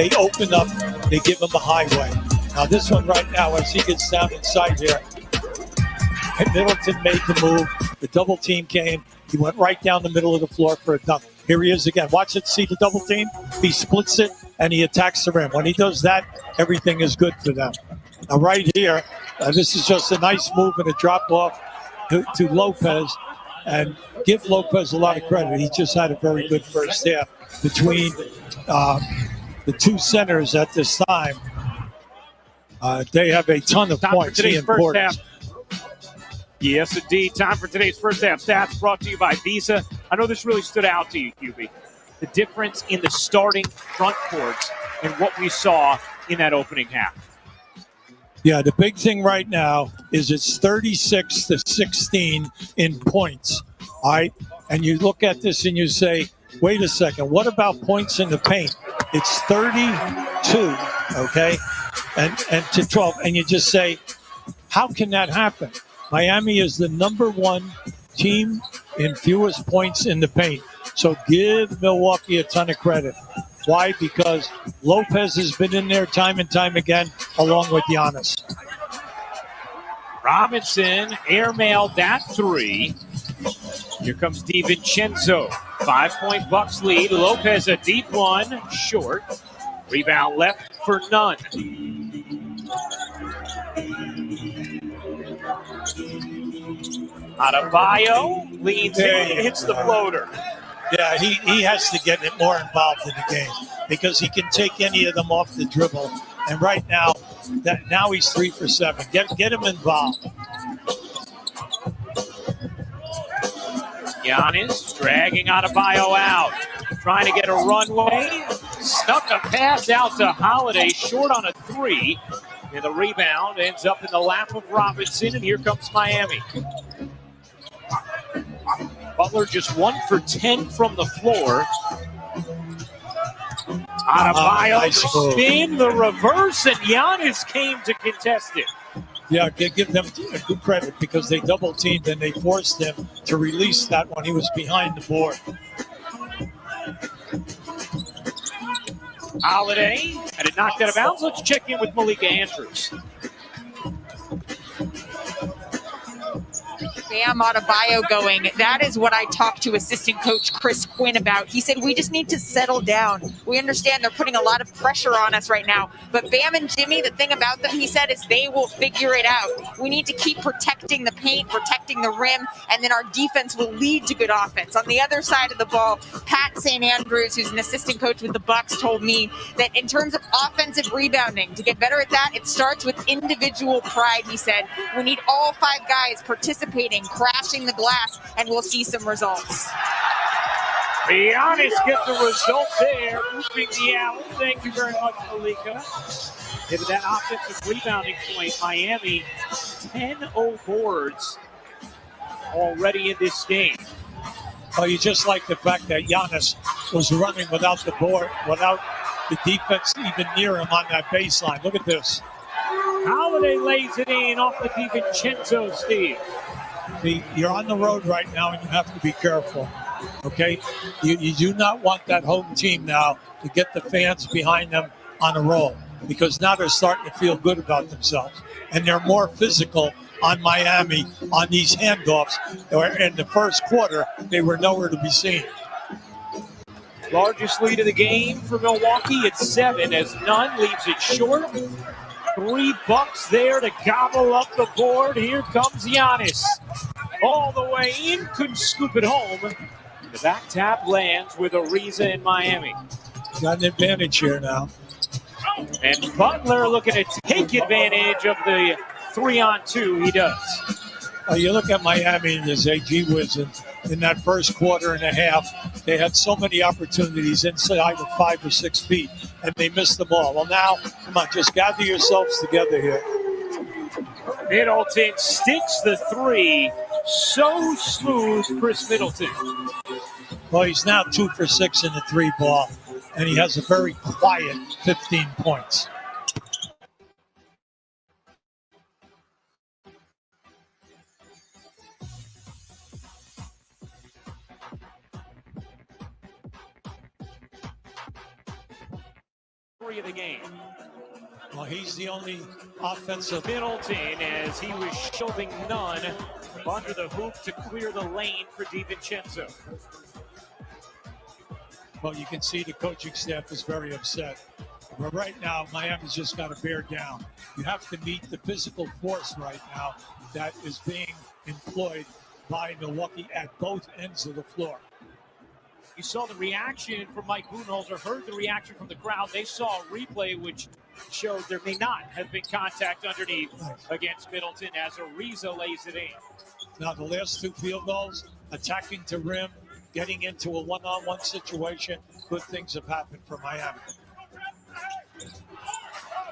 S10: They open up, they give him a highway. Now this one right now, as he gets down inside here, Middleton made the move. The double team came. He went right down the middle of the floor for a dunk. Here he is again. Watch it, see the double team. He splits it and he attacks the rim. When he does that, everything is good for them. Now right here, this is just a nice move and a drop off to Lopez. And give Lopez a lot of credit. He just had a very good first half between the two centers at this time. They have a ton of points.
S5: Today's first half. Yes, indeed. Time for today's first half stats brought to you by Visa. I know this really stood out to you, QB. The difference in the starting front courts and what we saw in that opening half.
S10: Yeah, the big thing right now is it's 36-16 in points. All right. And you look at this and you say, wait a second, what about points in the paint? It's 32, okay, and to 12. And you just say, how can that happen? Miami is the #1 team in fewest points in the paint. So give Milwaukee a ton of credit. Why? Because Lopez has been in there time and time again, along with Giannis.
S5: Robinson airmailed that three. Here comes DiVincenzo. 5-point Bucks lead. Lopez a deep one, short. Rebound left for none. Adebayo leans in, hits the floater.
S10: Yeah, he has to get more involved in the game because he can take any of them off the dribble. And right now, now he's 3 for 7. Get him involved.
S5: Giannis dragging Adebayo out. Trying to get a runway. Snuck a pass out to Holiday, short on a three. And the rebound ends up in the lap of Robinson, and here comes Miami. Butler just 1 for 10 from the floor. Adebayo spin, the reverse, and Giannis came to contest it.
S10: Yeah, give them good credit because they double teamed and they forced him to release that when he was behind the board.
S5: Holiday had it knocked out of bounds. Let's check in with Malika Andrews.
S11: Bam Adebayo going. That is what I talked to assistant coach Chris Quinn about. He said, we just need to settle down. We understand they're putting a lot of pressure on us right now. But Bam and Jimmy, the thing about them, he said, is they will figure it out. We need to keep protecting the paint, protecting the rim, and then our defense will lead to good offense. On the other side of the ball, Pat St. Andrews, who's an assistant coach with the Bucks, told me that in terms of offensive rebounding, to get better at that, it starts with individual pride, he said. We need all 5 guys participating, crashing the glass, and we'll see some results.
S5: Giannis gets the result there, moving the alley. Thank you very much, Malika. Into that offensive rebounding point, Miami 10-0 boards already in this game.
S10: Oh, you just like the fact that Giannis was running without the board, without the defense even near him on that baseline. Look at this.
S5: Holiday lays it in off the DiVincenzo steal.
S10: You're on the road right now, and you have to be careful, okay? You do not want that home team now to get the fans behind them on a roll because now they're starting to feel good about themselves. And they're more physical on Miami on these handoffs. In the first quarter, they were nowhere to be seen.
S5: Largest lead of the game for Milwaukee. It's 7 as Nunn leaves it short. 3 bucks there to gobble up the board. Here comes Giannis. All the way in, couldn't scoop it home. The back tap lands with Ariza in Miami.
S10: Got an advantage here now.
S5: And Butler looking to take advantage of the 3-on-2. He does.
S10: You look at Miami and there's gee whiz, in that first quarter and a half, they had so many opportunities inside of 5 or 6 feet, and they missed them all. Well, now, come on, just gather yourselves together here.
S5: Middleton sticks the 3. So smooth, Chris Middleton.
S10: Well, he's now 2 for 6 in the 3 ball, and he has a very quiet 15 points.
S5: Of the game.
S10: Well, he's the only offensive.
S5: Middleton, as he was shoving Nunn under the hoop to clear the lane for DiVincenzo.
S10: Well, you can see the coaching staff is very upset. But right now, Miami's just got to bear down. You have to meet the physical force right now that is being employed by Milwaukee at both ends of the floor.
S5: You saw the reaction from Mike Budenholzer, heard the reaction from the crowd. They saw a replay which showed there may not have been contact underneath against Middleton as Ariza lays it in.
S10: Now, the last 2 field goals, attacking to rim, getting into a one-on-one situation, good things have happened for Miami.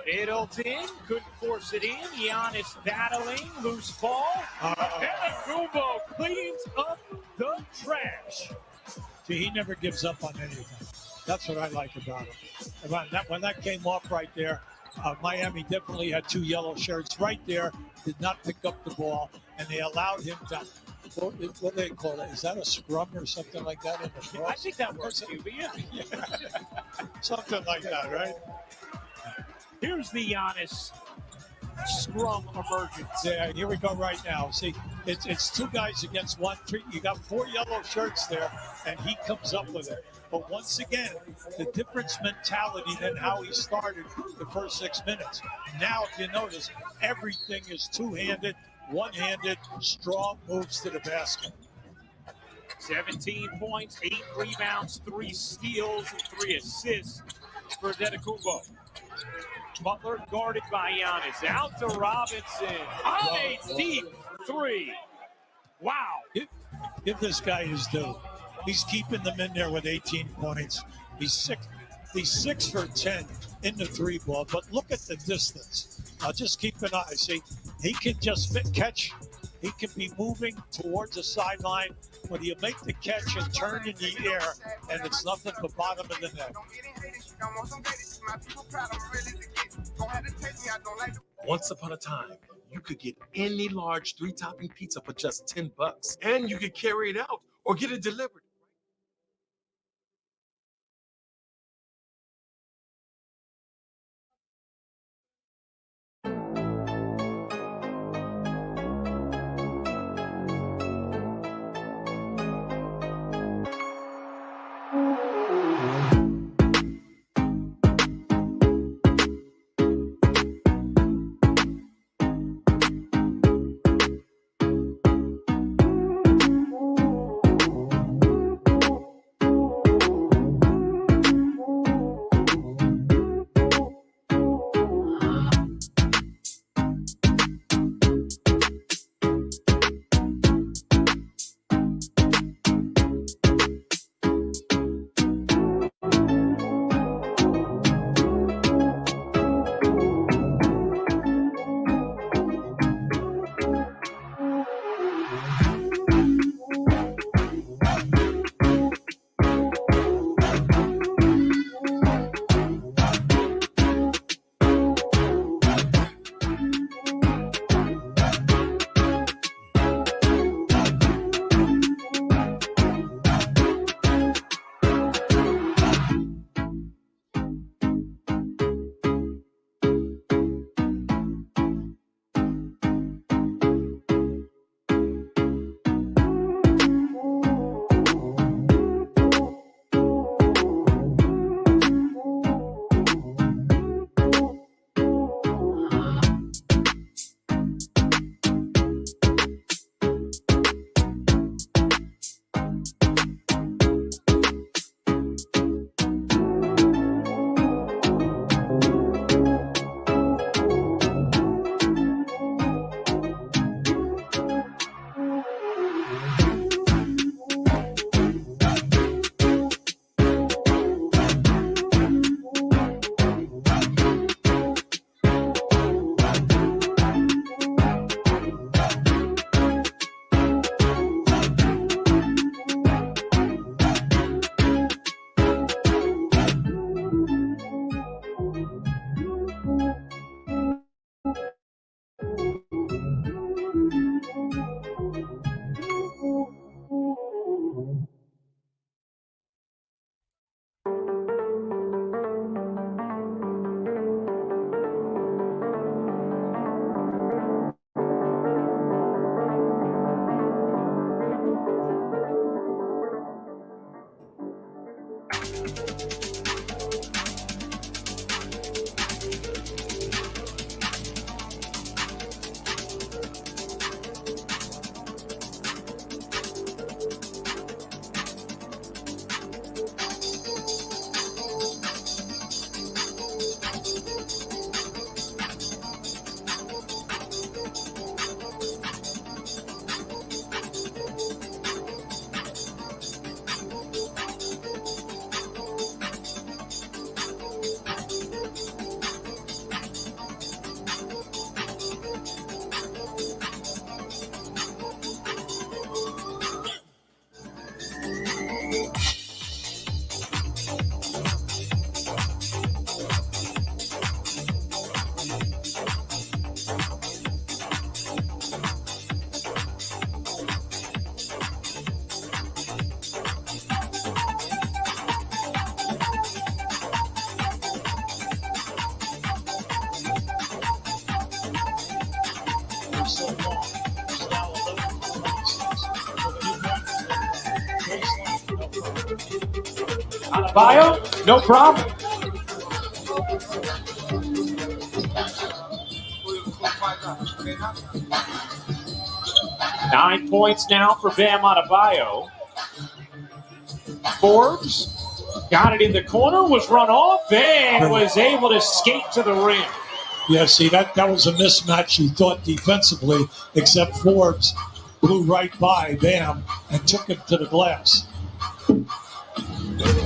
S5: Middleton couldn't force it in. Giannis battling, loose ball. Antetokounmpo cleans up the trash.
S10: See, he never gives up on anything. That's what I like about him. When that came off right there, Miami definitely had 2 yellow shirts right there, did not pick up the ball, and they allowed him to, what do they call it? Is that a scrum or something like that in the cross?
S5: I think that works too, but yeah.
S10: Something like that, right?
S5: Here's the Giannis scrum emergence.
S10: Yeah, here we go right now. See, it's 2 guys against 1. 3. You got 4 yellow shirts there, and he comes up with it. But once again, the difference mentality than how he started the first 6 minutes. Now, if you notice, everything is two-handed, one-handed, strong moves to the basket.
S5: 17 points, 8 rebounds, 3 steals, and 3 assists for Antetokounmpo. Butler guarded by Giannis. Out to Robinson. On a deep 3. Wow.
S10: Give this guy his due. He's keeping them in there with 18 points. He's 6 for 10 in the 3-ball, but look at the distance. Now just keep an eye. See, he can just catch. He can be moving towards the sideline, but he'll make the catch and turn in the air, and it's nothing but bottom of the net.
S12: Once upon a time, you could get any large 3-topping pizza for just $10, and you could carry it out or get it delivered.
S5: Bio, no problem. Nine points now for Bam Adebayo. Forbes got it in the corner, was run off, and was able to skate to the rim.
S10: Yeah, see, that was a mismatch, you thought, defensively, except Forbes blew right by Bam and took him to the glass.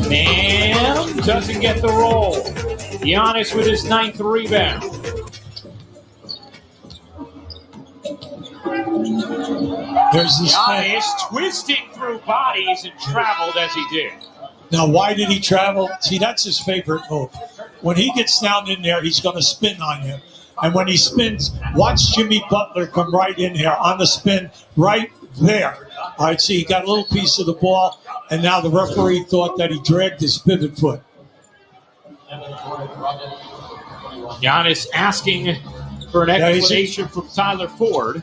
S5: Bam doesn't get the roll. Giannis with his 9th rebound.
S10: There's this
S5: Giannis twisting through bodies and traveled as he did.
S10: Now, why did he travel? See, that's his favorite move. When he gets down in there, he's going to spin on you. And when he spins, watch Jimmy Butler come right in here on the spin right there. All right, see, he got a little piece of the ball, and now the referee thought that he dragged his pivot foot.
S5: Giannis asking for an explanation from Tyler Ford.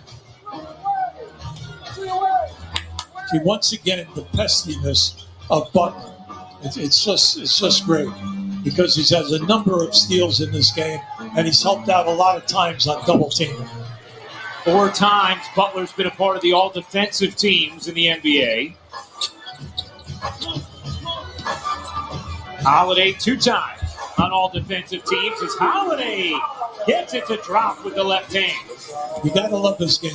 S10: See, once again, the pestiness of Butler. It's just great because he has a number of steals in this game, and he's helped out a lot of times on double team.
S5: 4 times Butler's been a part of the all-defensive teams in the NBA. Holiday 2 times on all defensive teams as Holiday gets it to drop with the left hand.
S10: You got to love this game.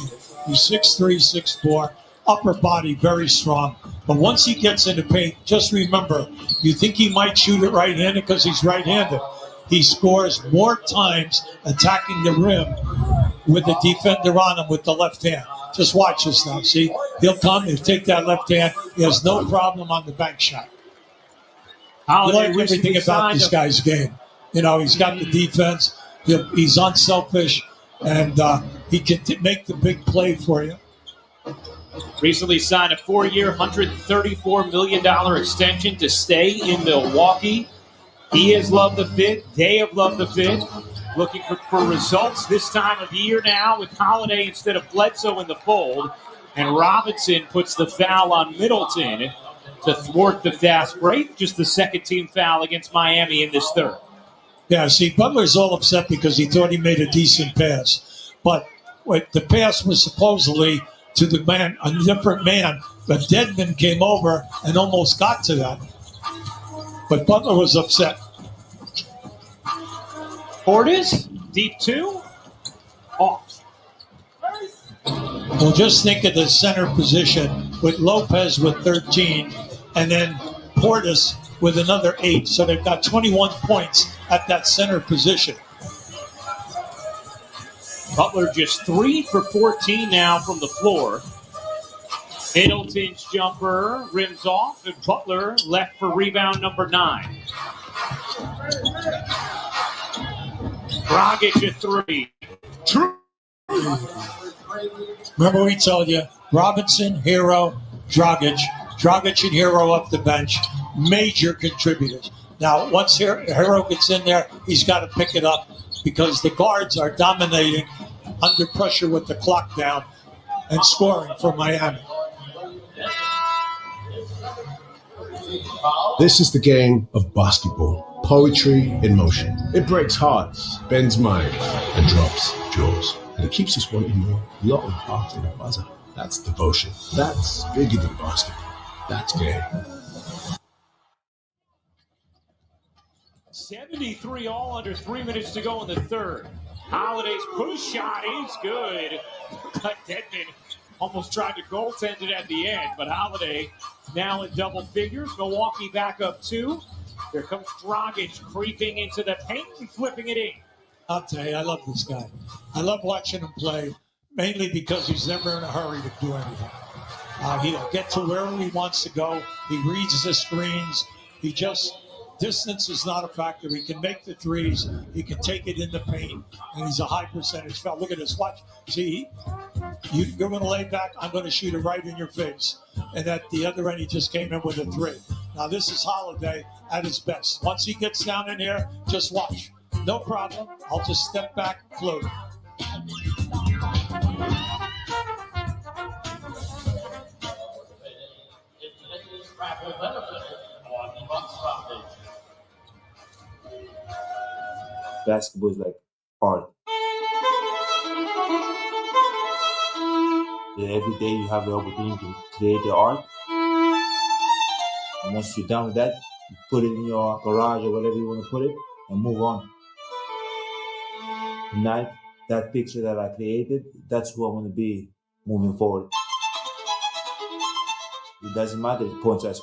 S10: He's 6'3", 6'4", upper body very strong. But once he gets in the paint, just remember, you think he might shoot it right-handed because he's right-handed. He scores more times attacking the rim with the defender on him with the left hand. Just watch this now. See, he'll come, he'll take that left hand. He has no problem on the bank shot. I like everything about this guy's game. You know, he's got the defense. He's unselfish, and he can make the big play for you.
S5: Recently signed a 4-year, $134 million extension to stay in Milwaukee. He has loved the fit. They have loved the fit. Looking for results this time of year now with Holiday instead of Bledsoe in the fold. And Robinson puts the foul on Middleton to thwart the fast break. Just the second-team foul against Miami in this third.
S10: Yeah, see, Butler's all upset because he thought he made a decent pass. But the pass was supposedly to the man, a different man. But Dedmon came over and almost got to that. But Butler was upset.
S5: Portis, deep 2, off.
S10: Well, just think of the center position with Lopez with 13 and then Portis with another 8. So they've got 21 points at that center position.
S5: Butler just 3 for 14 now from the floor. Middleton's jumper rims off, and Butler left for rebound number 9. Dragic at 3.
S10: Remember we told you, Robinson, Hero, Dragic and Hero up the bench, major contributors. Now, once Hero gets in there, he's got to pick it up because the guards are dominating under pressure with the clock down and scoring for Miami.
S13: This is the game of basketball, poetry in motion. It breaks hearts, bends minds, and drops jaws. And it keeps us wanting more, lot of heart in the buzzer. That's devotion. That's bigger than basketball. That's game.
S5: 73 all under 3 minutes to go in the third. Holiday's push shot is good. But Dedmon almost tried to goaltend it at the end, but Holiday now in double figures. Milwaukee back up 2. Here comes Dragic creeping into the paint and flipping it in.
S10: I'll tell you, I love this guy. I love watching him play, mainly because he's never in a hurry to do anything. He'll get to wherever he wants to go. He reads the screens. Distance is not a factor. He can make the threes. He can take it in the paint, and he's a high percentage foul. Look at this. Watch. See, you're going to lay back. I'm going to shoot it right in your face. And at the other end, he just came in with a 3. Now, this is Holiday at his best. Once he gets down in here, just watch. No problem. I'll just step back, float.
S14: Basketball is like art. Every day you have the opportunity to create the art. And once you're done with that, you put it in your garage or whatever you want to put it and move on. Tonight, that picture that I created, that's who I want to be moving forward. It doesn't matter if the points are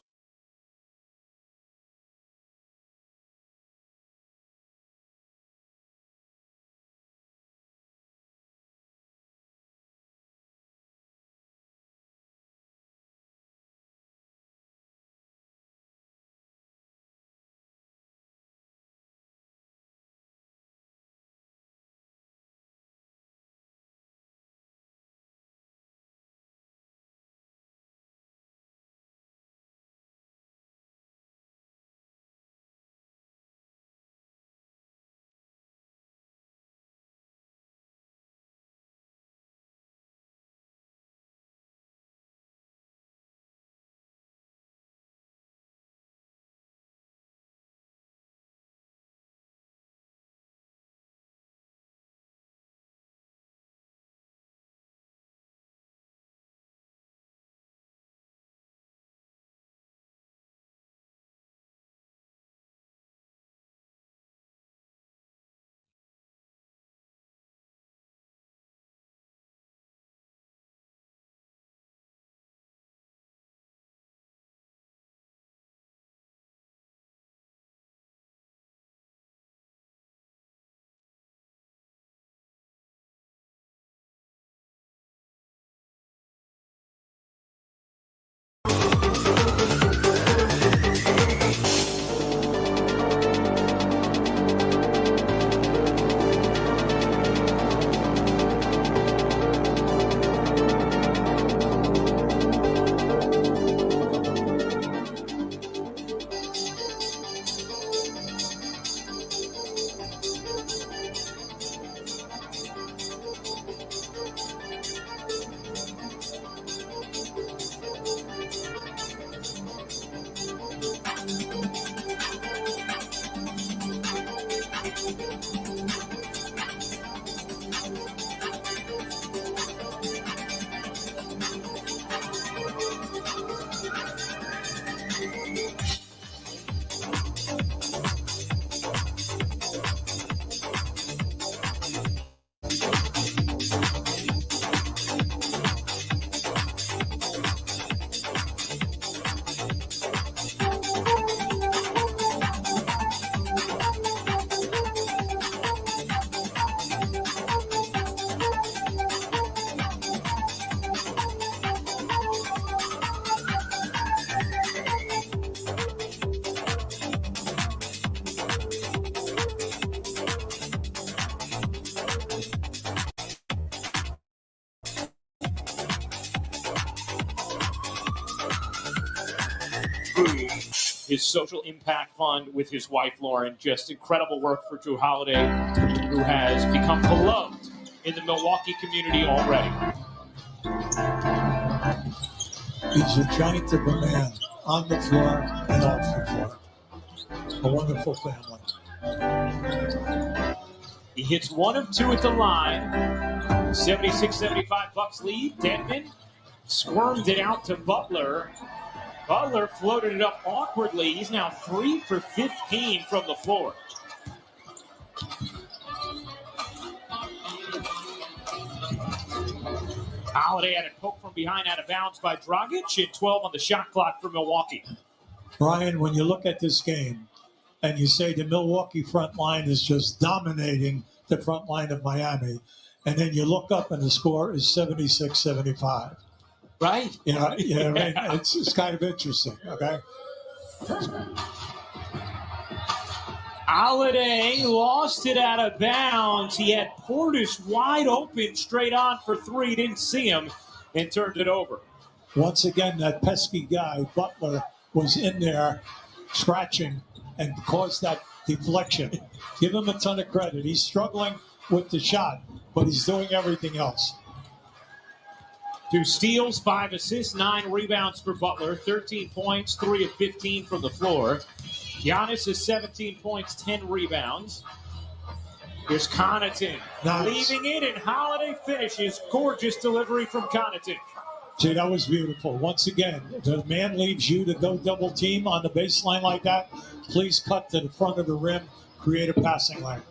S5: his social impact fund with his wife, Lauren. Just incredible work for Drew Holiday, who has become beloved in the Milwaukee community already.
S10: He's a giant of a man on the floor and off the floor. A wonderful family.
S5: He hits 1 of 2 at the line. 76-75 Bucks lead. Dedmon squirmed it out to Butler. Butler floated it up awkwardly. He's now 3 for 15 from the floor. Holiday had a poke from behind out of bounds by Dragic, and 12 on the shot clock for Milwaukee.
S10: Brian, when you look at this game and you say the Milwaukee front line is just dominating the front line of Miami, and then you look up and the score is 76-75.
S5: Right.
S10: Yeah, I mean, it's kind of interesting, okay?
S5: Holiday lost it out of bounds. He had Portis wide open straight on for 3. Didn't see him and turned it over.
S10: Once again, that pesky guy, Butler, was in there scratching and caused that deflection. Give him a ton of credit. He's struggling with the shot, but he's doing everything else.
S5: 2 steals, 5 assists, 9 rebounds for Butler, 13 points, 3 of 15 from the floor. Giannis is 17 points, 10 rebounds. Here's Connaughton leaving it, and Holiday finishes. Gorgeous delivery from Connaughton.
S10: See, that was beautiful. Once again, if the man leaves you to go double team on the baseline like that, please cut to the front of the rim, create a passing lane.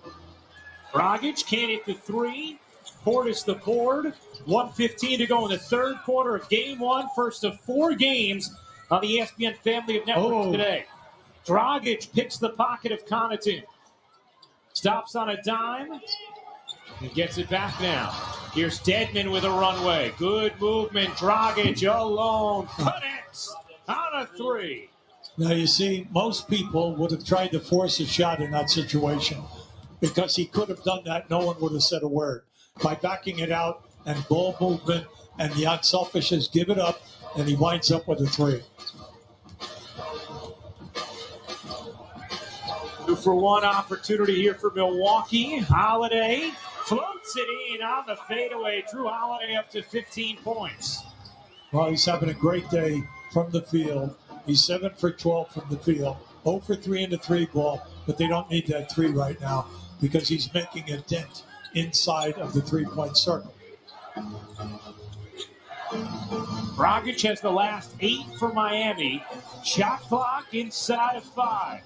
S5: Dragic can't hit the 3.
S15: Portis the board. 1:15 to go in the third quarter of game one. First of 4 games on the ESPN family of networks today. Dragic picks the pocket of Connaughton. Stops on a dime. He gets it back now. Here's Dedmon with a runway. Good movement. Dragic alone. Connects on a 3.
S10: Now, you see, most people would have tried to force a shot in that situation because he could have done that. No one would have said a word. By backing it out and ball movement and the unselfishness, give it up, and he winds up with a 3.
S15: 2-for-1 opportunity here for Milwaukee. Holiday floats it in on the fadeaway. Drew Holiday up to 15 points.
S10: Well, he's having a great day from the field. He's 7 for 12 from the field. 0 for 3 in the 3 ball, but they don't need that 3 right now because he's making a dent inside of the 3-point circle.
S15: Dragic has the last 8 for Miami. Shot clock inside of 5.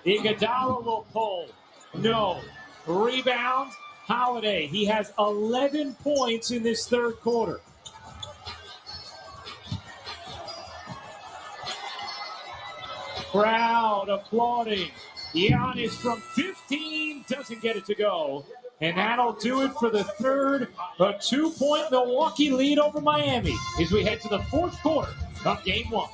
S15: Iguodala will pull. No. Rebound. Holiday. He has 11 points in this third quarter. Crowd applauding. Giannis from 15 doesn't get it to go. And that'll do it for the third. A 2-point Milwaukee lead over Miami as we head to the fourth quarter of game one.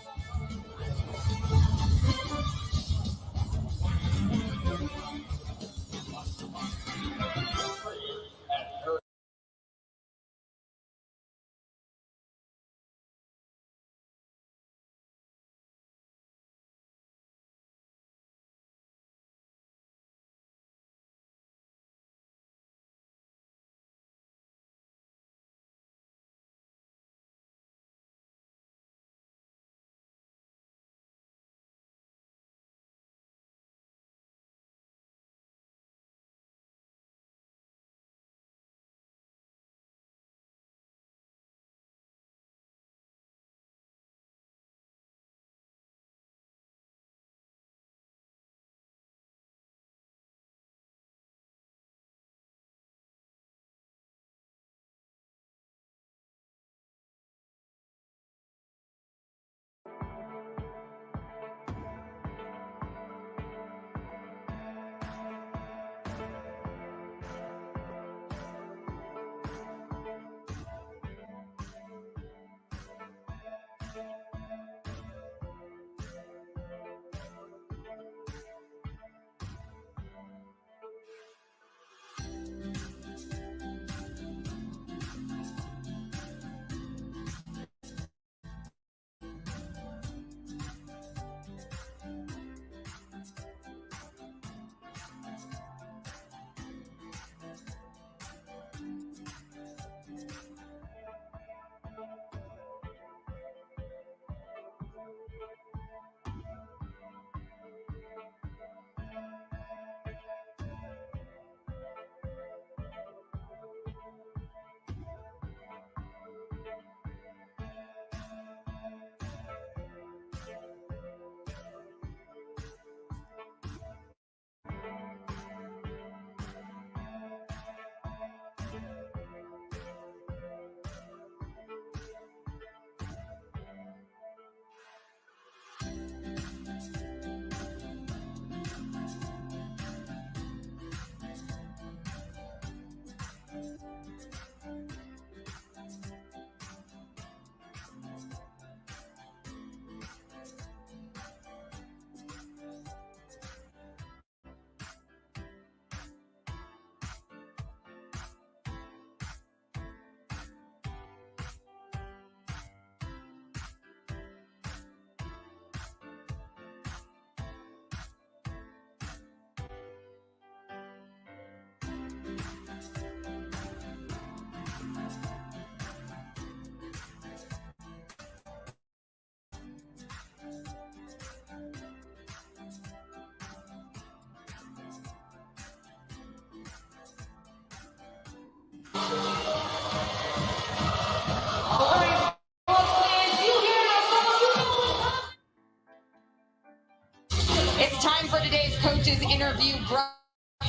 S11: It's time for today's coaches interview brought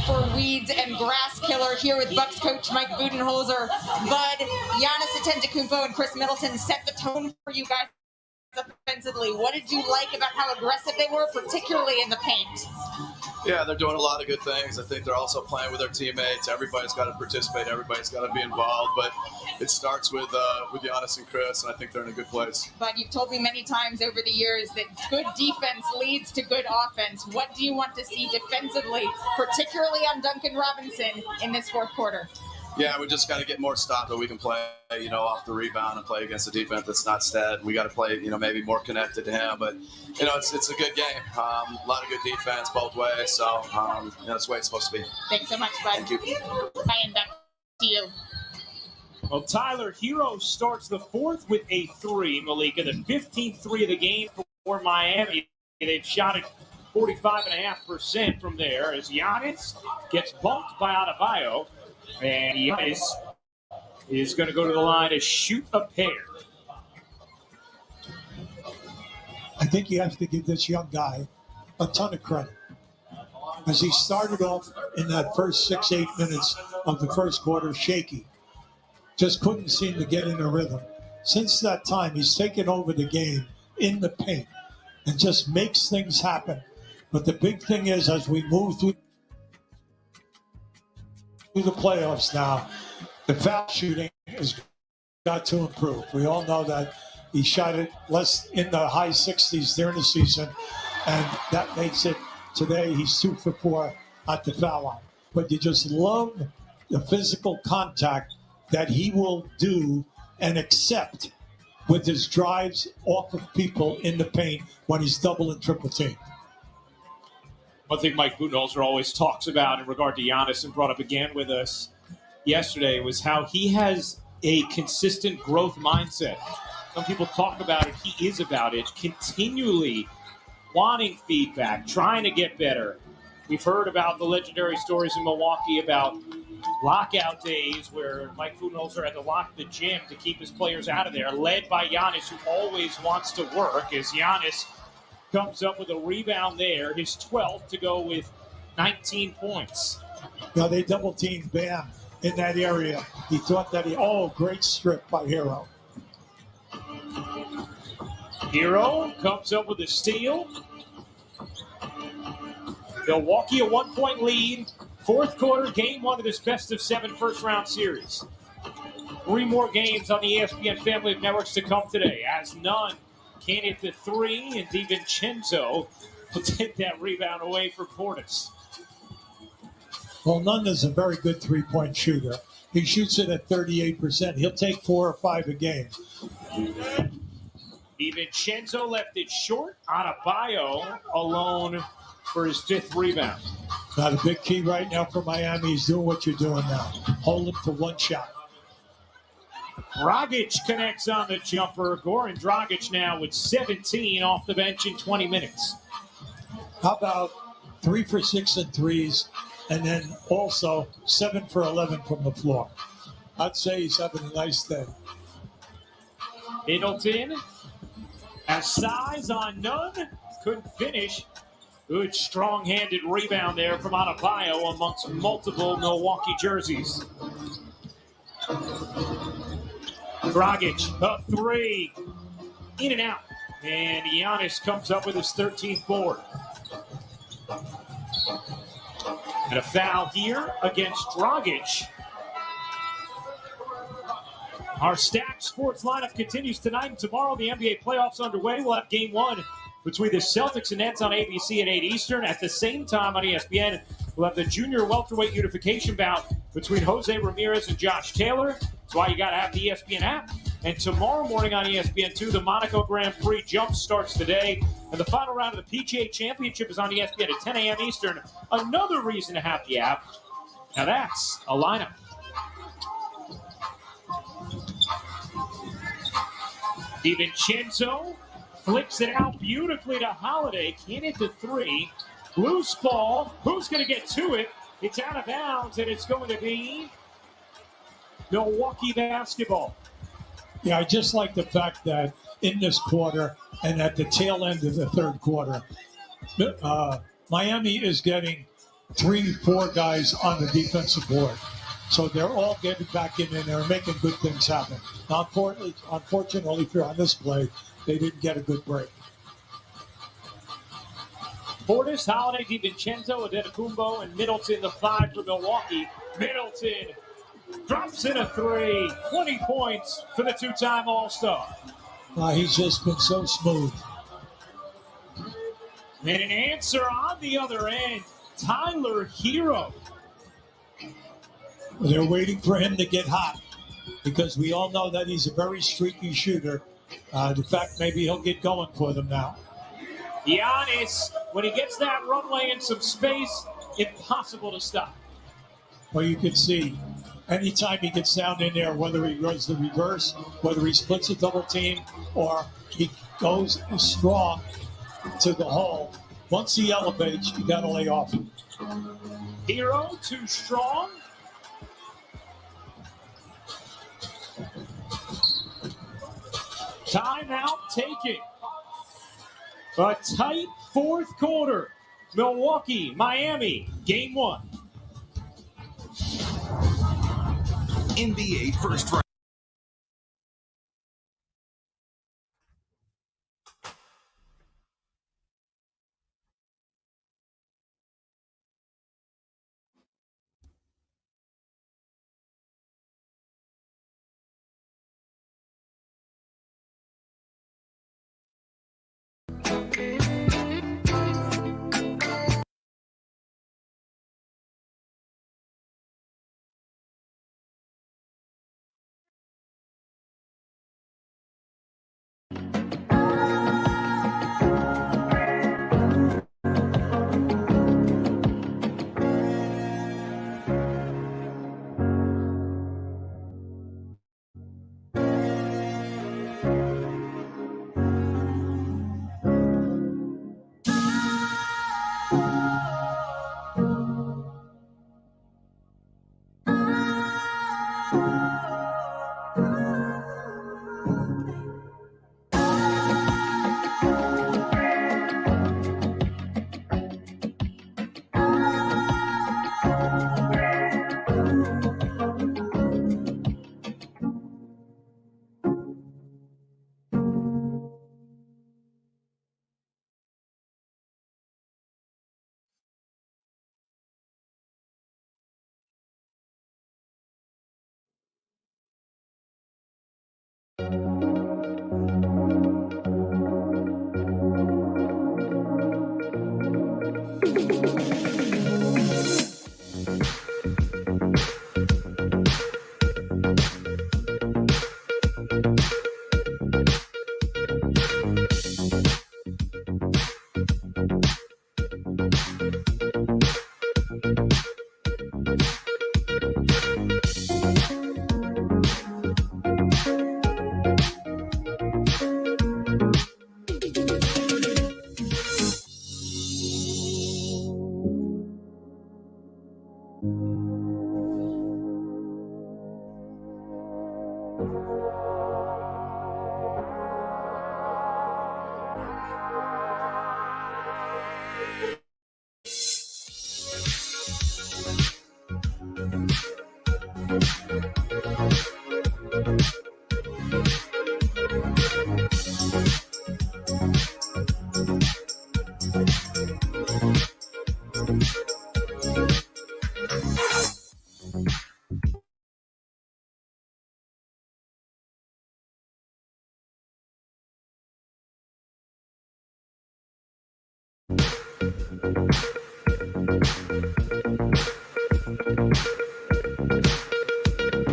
S11: for weeds and grass killer here with Bucks coach Mike Budenholzer. Bud, Giannis Antetokounmpo, and Chris Middleton set the tone for you guys offensively. What did you like about how aggressive they were, particularly in the paint?
S16: Yeah, they're doing a lot of good things. I think they're also playing with their teammates. Everybody's got to participate. Everybody's got to be involved. But it starts with Giannis and Chris, and I think they're in a good place.
S11: But you've told me many times over the years that good defense leads to good offense. What do you want to see defensively, particularly on Duncan Robinson in this fourth quarter?
S16: Yeah, we just got to get more stops so we can play, off the rebound and play against a defense that's not steady. We got to play, maybe more connected to him. But, it's a good game. A lot of good defense both ways. So, that's the way it's supposed to be.
S11: Thanks so much, Bud.
S16: Thank you.
S11: And back to you.
S15: Well, Tyler Hero starts the fourth with a three, Malika, the 15th three of the game for Miami. They've shot it 45.5% from there as Giannis gets bumped by Adebayo. And Giannis is going to go to the line to shoot a pair.
S10: I think you have to give this young guy a ton of credit. As he started off in that first 6-8 minutes of the first quarter shaky. Just couldn't seem to get in a rhythm. Since that time, he's taken over the game in the paint and just makes things happen. But the big thing is, as we move through the playoffs now, the foul shooting has got to improve. We all know that he shot it less in the high 60s during the season, and that makes it today he's 2 for 4 at the foul line. But you just love the physical contact that he will do and accept with his drives off of people in the paint when he's double and triple teamed.
S15: One thing Mike Budenholzer always talks about in regard to Giannis and brought up again with us yesterday was how he has a consistent growth mindset. Some people talk about it. He is about it. Continually wanting feedback, trying to get better. We've heard about the legendary stories in Milwaukee about lockout days where Mike Budenholzer had to lock the gym to keep his players out of there, led by Giannis, who always wants to work, as Giannis comes up with a rebound there, his 12th to go with 19 points.
S10: Now they double-teamed Bam in that area. He thought that great strip by Hero.
S15: Hero comes up with a steal. Milwaukee a 1-point lead. Fourth quarter, game one of this best-of-7 first-round series. 3 more games on the ESPN family of networks to come today, as none can't hit the 3, and DiVincenzo will take that rebound away for Portis.
S10: Well, Nunn is a very good three-point shooter. He shoots it at 38%. He'll take 4 or 5 a game.
S15: DiVincenzo left it short. Adebayo alone for his 5th rebound.
S10: Not a big key right now for Miami. He's doing what you're doing now. Hold him to 1 shot.
S15: Dragic connects on the jumper. Goran Dragic now with 17 off the bench in 20 minutes.
S10: How about 3 for 6 in threes, and then also 7 for 11 from the floor? I'd say he's having a nice day.
S15: Middleton has size on Nunn. Couldn't finish. Good strong-handed rebound there from Adebayo amongst multiple Milwaukee jerseys. Dragic, up 3, in and out. And Giannis comes up with his 13th board. And a foul here against Dragic. Our stacked sports lineup continues tonight and tomorrow. The NBA playoffs underway. We'll have game 1 between the Celtics and Nets on ABC at 8 Eastern. At the same time on ESPN, we'll have the junior welterweight unification bout between Jose Ramirez and Josh Taylor. That's why you got to have the ESPN app. And tomorrow morning on ESPN2, the Monaco Grand Prix jump starts today. And the final round of the PGA Championship is on ESPN at 10 a.m. Eastern. Another reason to have the app. Now that's a lineup. DiVincenzo flicks it out beautifully to Holiday. Can't hit the 3. Loose ball. Who's going to get to it? It's out of bounds, and it's going to be Milwaukee basketball.
S10: Yeah, I just like the fact that in this quarter and at the tail end of the third quarter, Miami is getting 3-4 guys on the defensive board. So they're all getting back in there and making good things happen. Now, unfortunately, if you're on this play, they didn't get a good break.
S15: Portis, Holiday, DiVincenzo, Adetokounmpo, and Middleton, the 5 for Milwaukee. Middleton drops in a 3. 20 points for the two-time All-Star.
S10: He's just been so smooth.
S15: And an answer on the other end, Tyler Hero.
S10: They're waiting for him to get hot because we all know that he's a very streaky shooter. In fact, maybe he'll get going for them now.
S15: Giannis, when he gets that runway and some space, impossible to stop.
S10: Well, you can see anytime he gets down in there, whether he runs the reverse, whether he splits a double team, or he goes strong to the hole. Once he elevates, you got to lay off him.
S15: Hero too strong. Timeout taken. A tight fourth quarter. Milwaukee, Miami, game 1.
S17: NBA first round.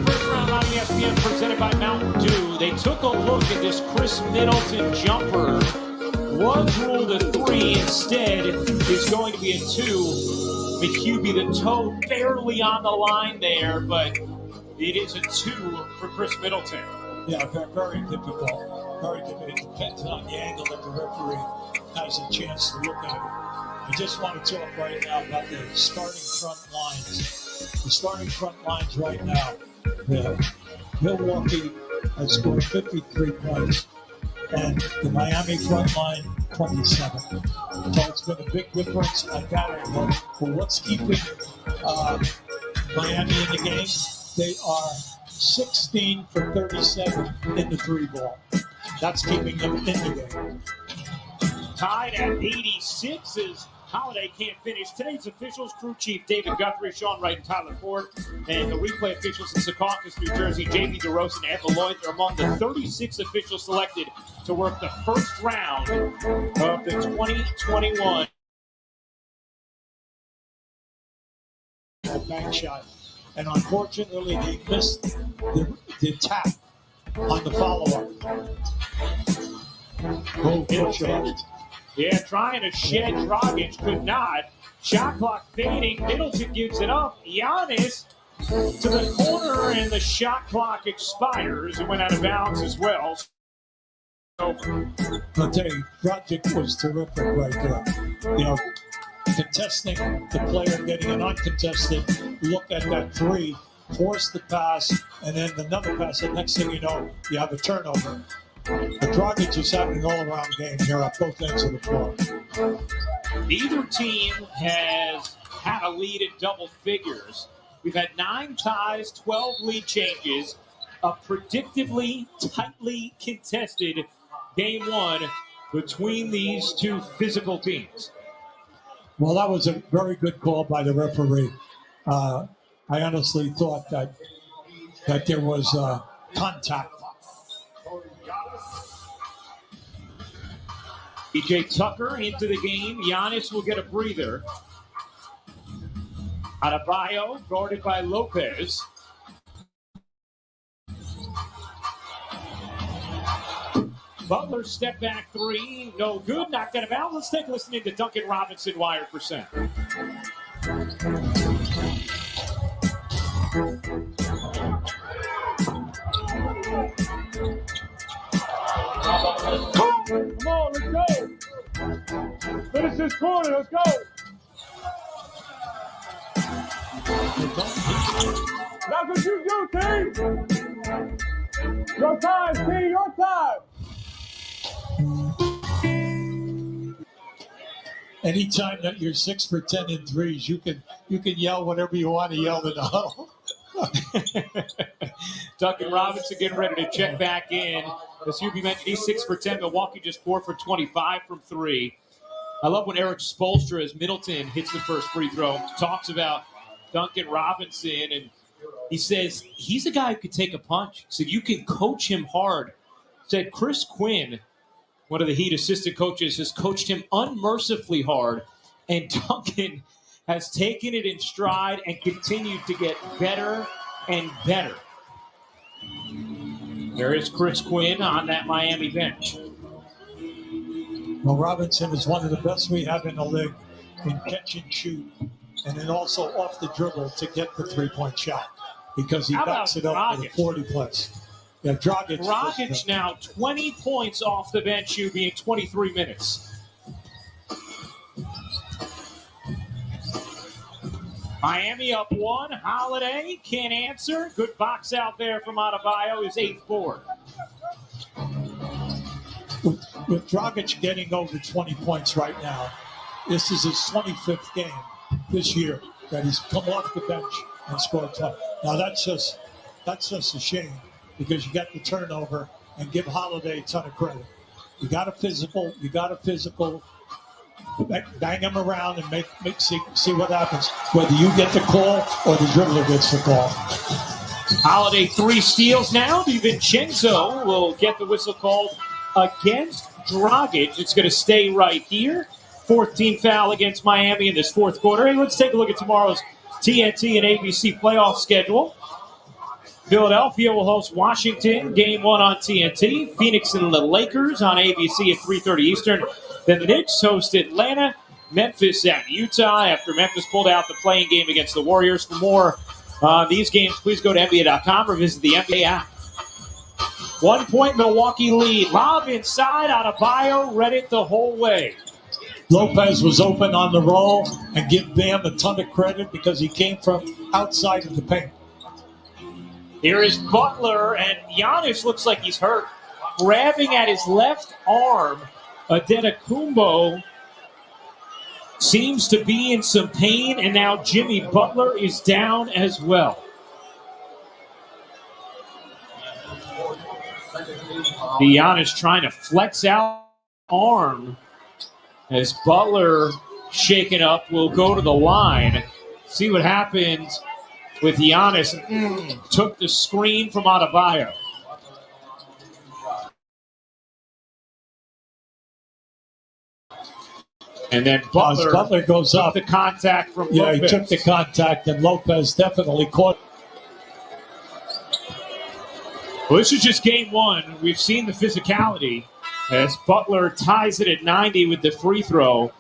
S15: First round on ESPN presented by Mountain Dew. They took a look at this Chris Middleton jumper. Was ruled a 3, instead is going to be a 2. McHugh, the toe barely on the line there, but it is a 2 for Chris Middleton.
S10: Yeah, very difficult. Very difficult. It depends on the angle that the referee has a chance to look at it. I just want to talk right now about the starting front lines. The starting front lines right now. Milwaukee has scored 53 points. and the Miami front line 27. So it's been a big difference at that angle. But what's keeping Miami in the game? They are 16 for 37 in the 3-ball. That's keeping them in the game.
S15: Tied at 86 as Holiday can't finish. Today's officials, crew chief David Guthrie, Sean Wright, and Tyler Ford, and the replay officials in Secaucus, New Jersey, J.B. DeRosa and Ed Lloyd are among the 36 officials selected to work the first round of the 2021
S10: bank shot. And unfortunately, they missed the tap on the follow-up.
S15: Yeah, trying to shed Dragic, could not. Shot clock fading. Middleton gives it up. Giannis to the corner, and the shot clock expires. It went out of bounds as well.
S10: I'll tell you, Dragic was terrific right there. You know, contesting the player, getting an uncontested look at that three, force the pass, and then another pass. And next thing you know, you have a turnover. The Dragic is having an all-around game here at both ends of the floor.
S15: Neither team has had a lead in double figures. We've had 9 ties, 12 lead changes, a predictably tightly contested game one between these two physical teams.
S10: Well, that was a very good call by the referee. I honestly thought that there was contact.
S15: PJ Tucker into the game. Giannis will get a breather. Adebayo guarded by Lopez. Butler step back three. No good. Knocked out of bounds. Let's take a listen to Duncan Robinson, Wired percent.
S17: Come on, let's go. Finish this corner, let's go. That's what you do, team. Your time, team, your time.
S10: Anytime that you're 6 for 10 in threes, you can yell whatever you want to yell in the huddle.
S15: Duncan Robinson getting ready to check back in. As Hubie mentioned, he's 6 for 10. Milwaukee just 4 for 25 from 3. I love when Eric Spoelstra, as Middleton hits the first free throw, talks about Duncan Robinson, and he says he's a guy who could take a punch. So you can coach him hard. Said Chris Quinn, one of the Heat assistant coaches, has coached him unmercifully hard, and Duncan has taken it in stride and continued to get better and better. There is Chris Quinn on that Miami bench.
S10: Well, Robinson is one of the best we have in the league in catch and shoot, and then also off the dribble to get the three-point shot because he backs it up with a 40-plus. Yeah,
S15: Dragic now 20 points off the bench, you being 23 minutes. Miami up 1. Holiday can't answer. Good box out there from Adebayo, his 8th board.
S10: With Dragic getting over 20 points right now, this is his 25th game this year that he's come off the bench and scored 20. Now that's just a shame because you got the turnover and give Holiday a ton of credit. You got a physical, bang him around and see what happens. Whether you get the call or the dribbler gets the call.
S15: Holiday 3 steals now. DiVincenzo will get the whistle called against Dragic. It's going to stay right here. 4th team foul against Miami in this 4th quarter. Hey, let's take a look at tomorrow's TNT and ABC playoff schedule. Philadelphia will host Washington, game 1 on TNT. Phoenix and the Lakers on ABC at 3:30 Eastern. Then the Knicks host Atlanta, Memphis at Utah after Memphis pulled out the playing game against the Warriors. For more on these games, please go to NBA.com or visit the NBA app. 1-point Milwaukee lead. Lob inside, Adebayo read it the whole way.
S10: Lopez was open on the roll and give Bam a ton of credit because he came from outside of the paint.
S15: Here is Butler, and Giannis looks like he's hurt. grabbing at his left arm. Adetokumbo seems to be in some pain, and now Jimmy Butler is down as well. Giannis trying to flex out arm as Butler shaken up will go to the line. See what happens with Giannis. Took the screen from Adebayo. And then Butler
S10: goes up.
S15: The contact from
S10: Yeah,
S15: Lopez.
S10: he took the contact, and Lopez definitely caught.
S15: Well, this is just game one. We've seen the physicality as Butler ties it at 90 with the free throw.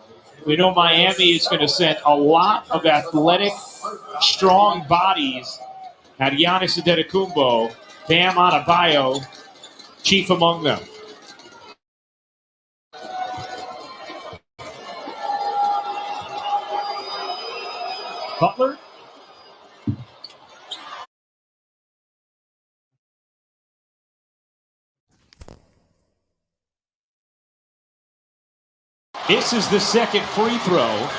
S15: We know Miami is going to send a lot of athletic, strong bodies at Giannis Antetokounmpo, Bam Adebayo, chief among them. Butler. This is the second free throw.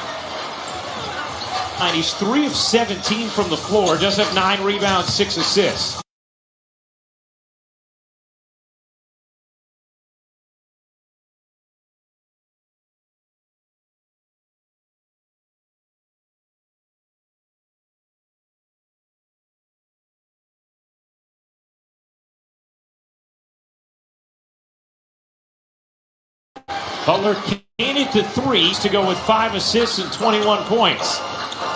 S15: And he's 3 of 17 from the floor. Does have 9 rebounds, 6 assists. Butler can into threes to go with 5 assists and 21 points.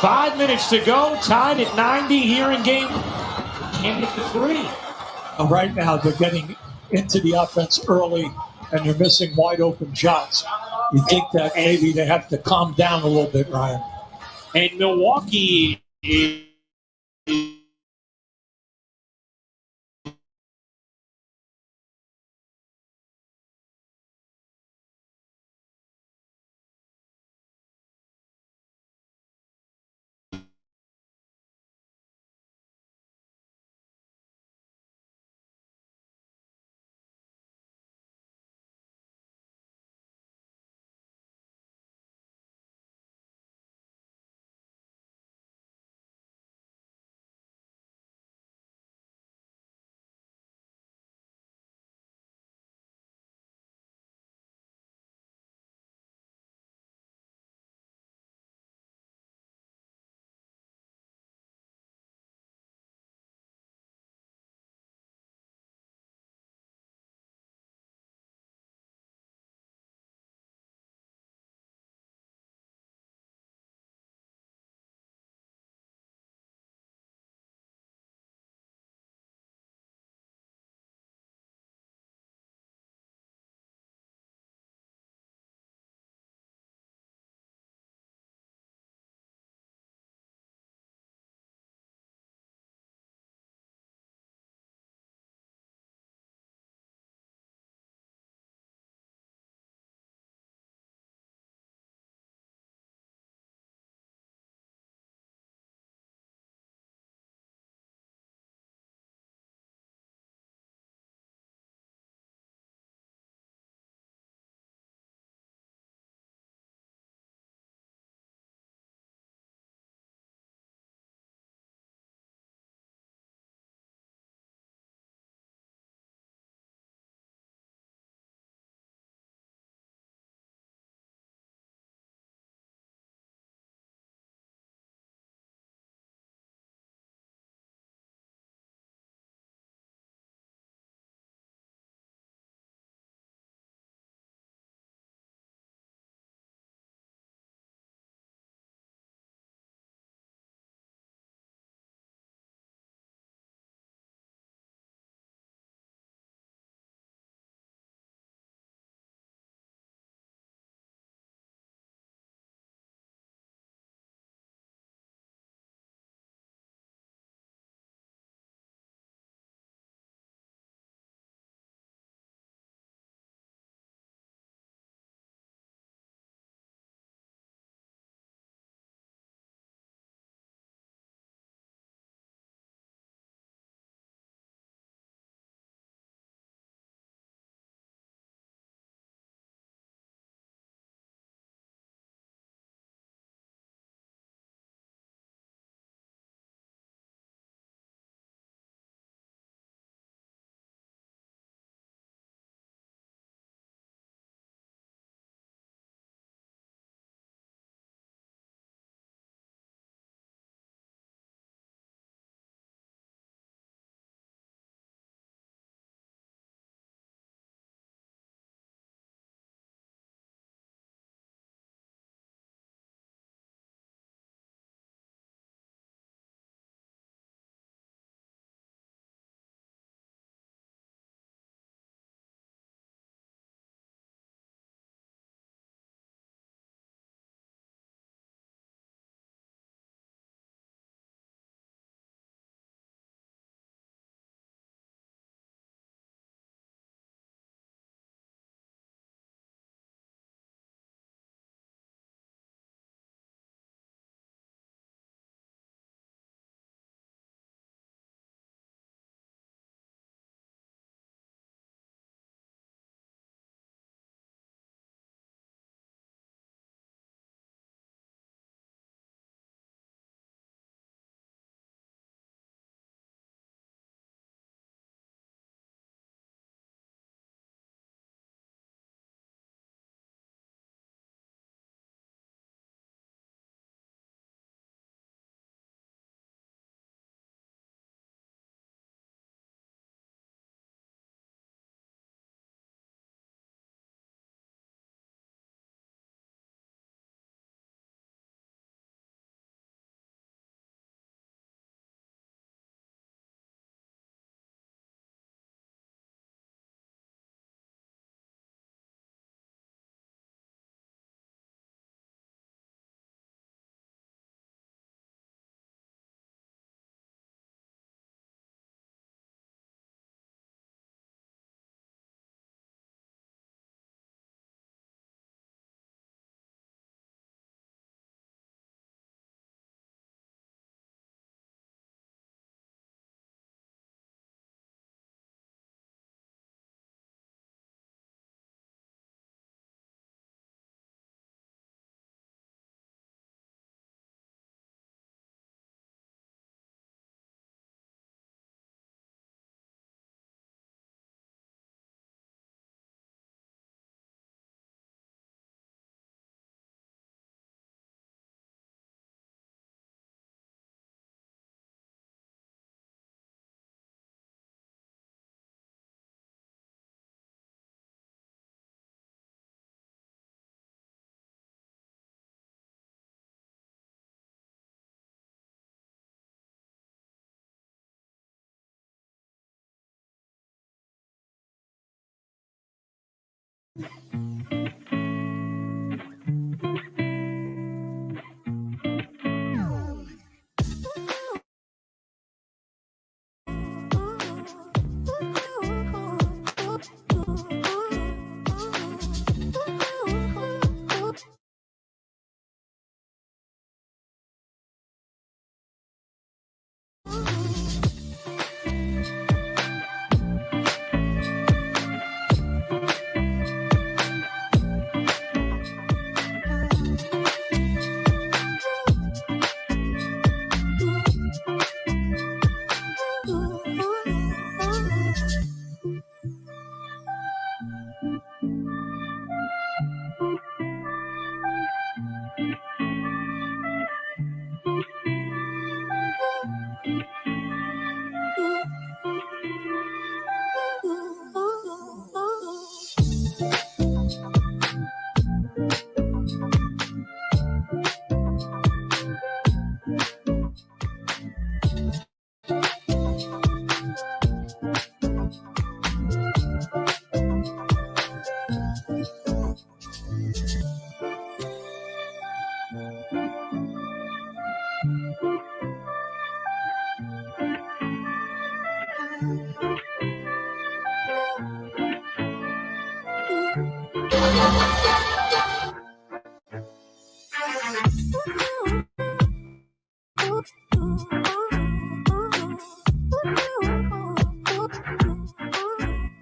S15: 5 minutes to go, tied at 90 here in game. Can hit the three.
S10: Right now, they're getting into the offense early, and they're missing wide open shots. You think that maybe they have to calm down a little bit, Ryan?
S15: And Milwaukee is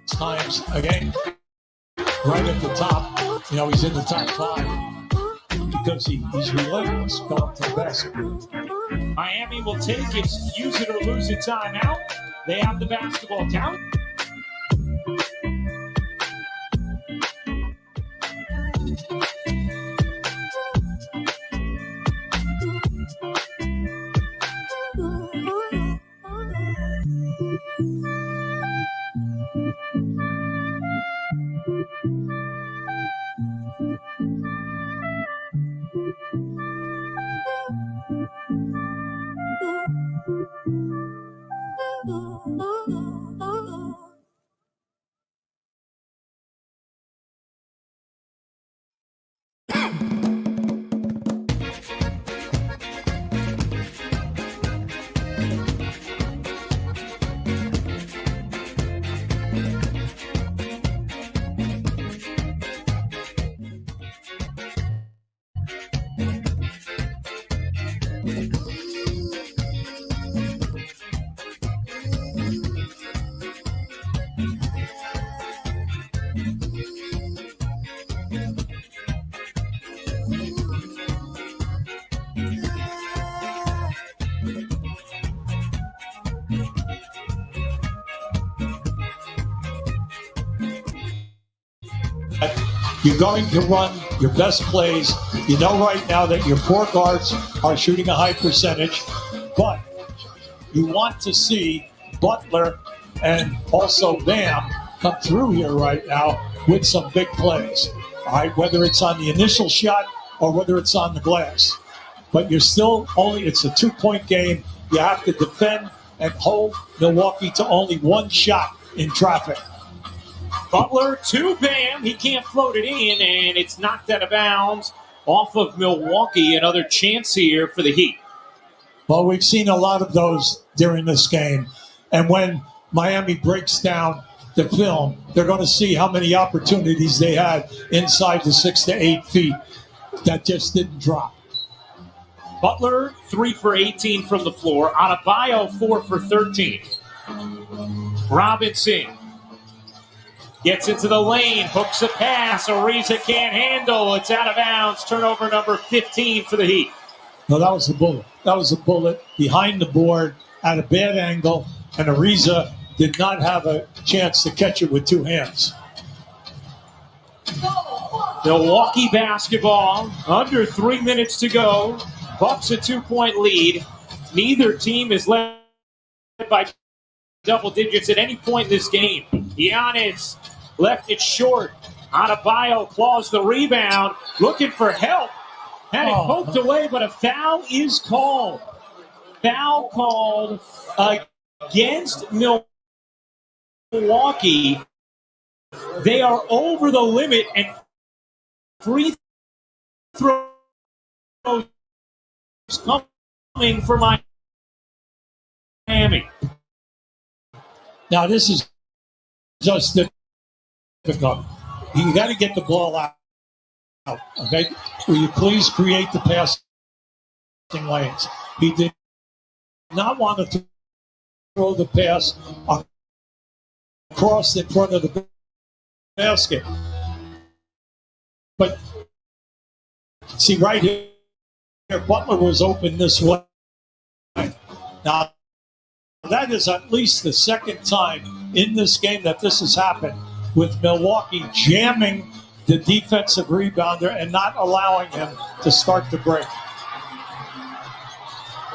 S10: Times again, right at the top. You know, he's in the top 5 because he's relentless going to the basket.
S15: Miami will take its use it or lose it timeout. They have the basketball count.
S10: You're going to run your best plays. You know right now that your 4 guards are shooting a high percentage, but you want to see Butler and also Bam come through here right now with some big plays. All right, whether it's on the initial shot or whether it's on the glass. But you're still it's a 2-point game. You have to defend and hold Milwaukee to only 1 shot in traffic.
S15: Butler to Bam. He can't float it in, and it's knocked out of bounds off of Milwaukee. Another chance here for the Heat.
S10: Well, we've seen a lot of those during this game. And when Miami breaks down the film, they're going to see how many opportunities they had inside the 6 to 8 feet that just didn't drop.
S15: Butler, 3 for 18 from the floor. Adebayo, 4 for 13. Robinson gets into the lane, hooks a pass. Ariza can't handle. It's out of bounds. Turnover number 15 for the Heat.
S10: No, that was a bullet. That was a bullet behind the board at a bad angle, and Ariza did not have a chance to catch it with 2 hands.
S15: Milwaukee basketball, under 3 minutes to go. Bucks a 2-point lead. Neither team is led by double digits at any point in this game. Giannis left it short. Adebayo claws the rebound, looking for help. Had it poked away, but a foul is called. Foul called against Milwaukee. They are over the limit and free throws coming for Miami.
S10: Now this is just difficult. You got to get the ball out. Okay, will you please create the passing lanes? He did not want to throw the pass across in front of the basket. But see right here, Butler was open this way. Now, that is at least the second time in this game that this has happened, with Milwaukee jamming the defensive rebounder and not allowing him to start the break.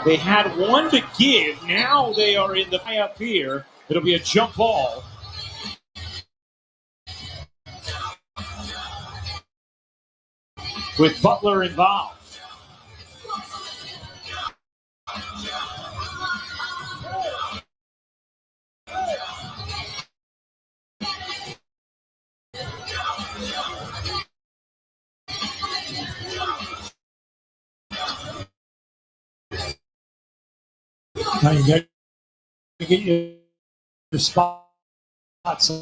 S15: They had one to give. Now they are in the way up here. It'll be a jump ball. With Butler involved.
S10: Now you got to get your spots.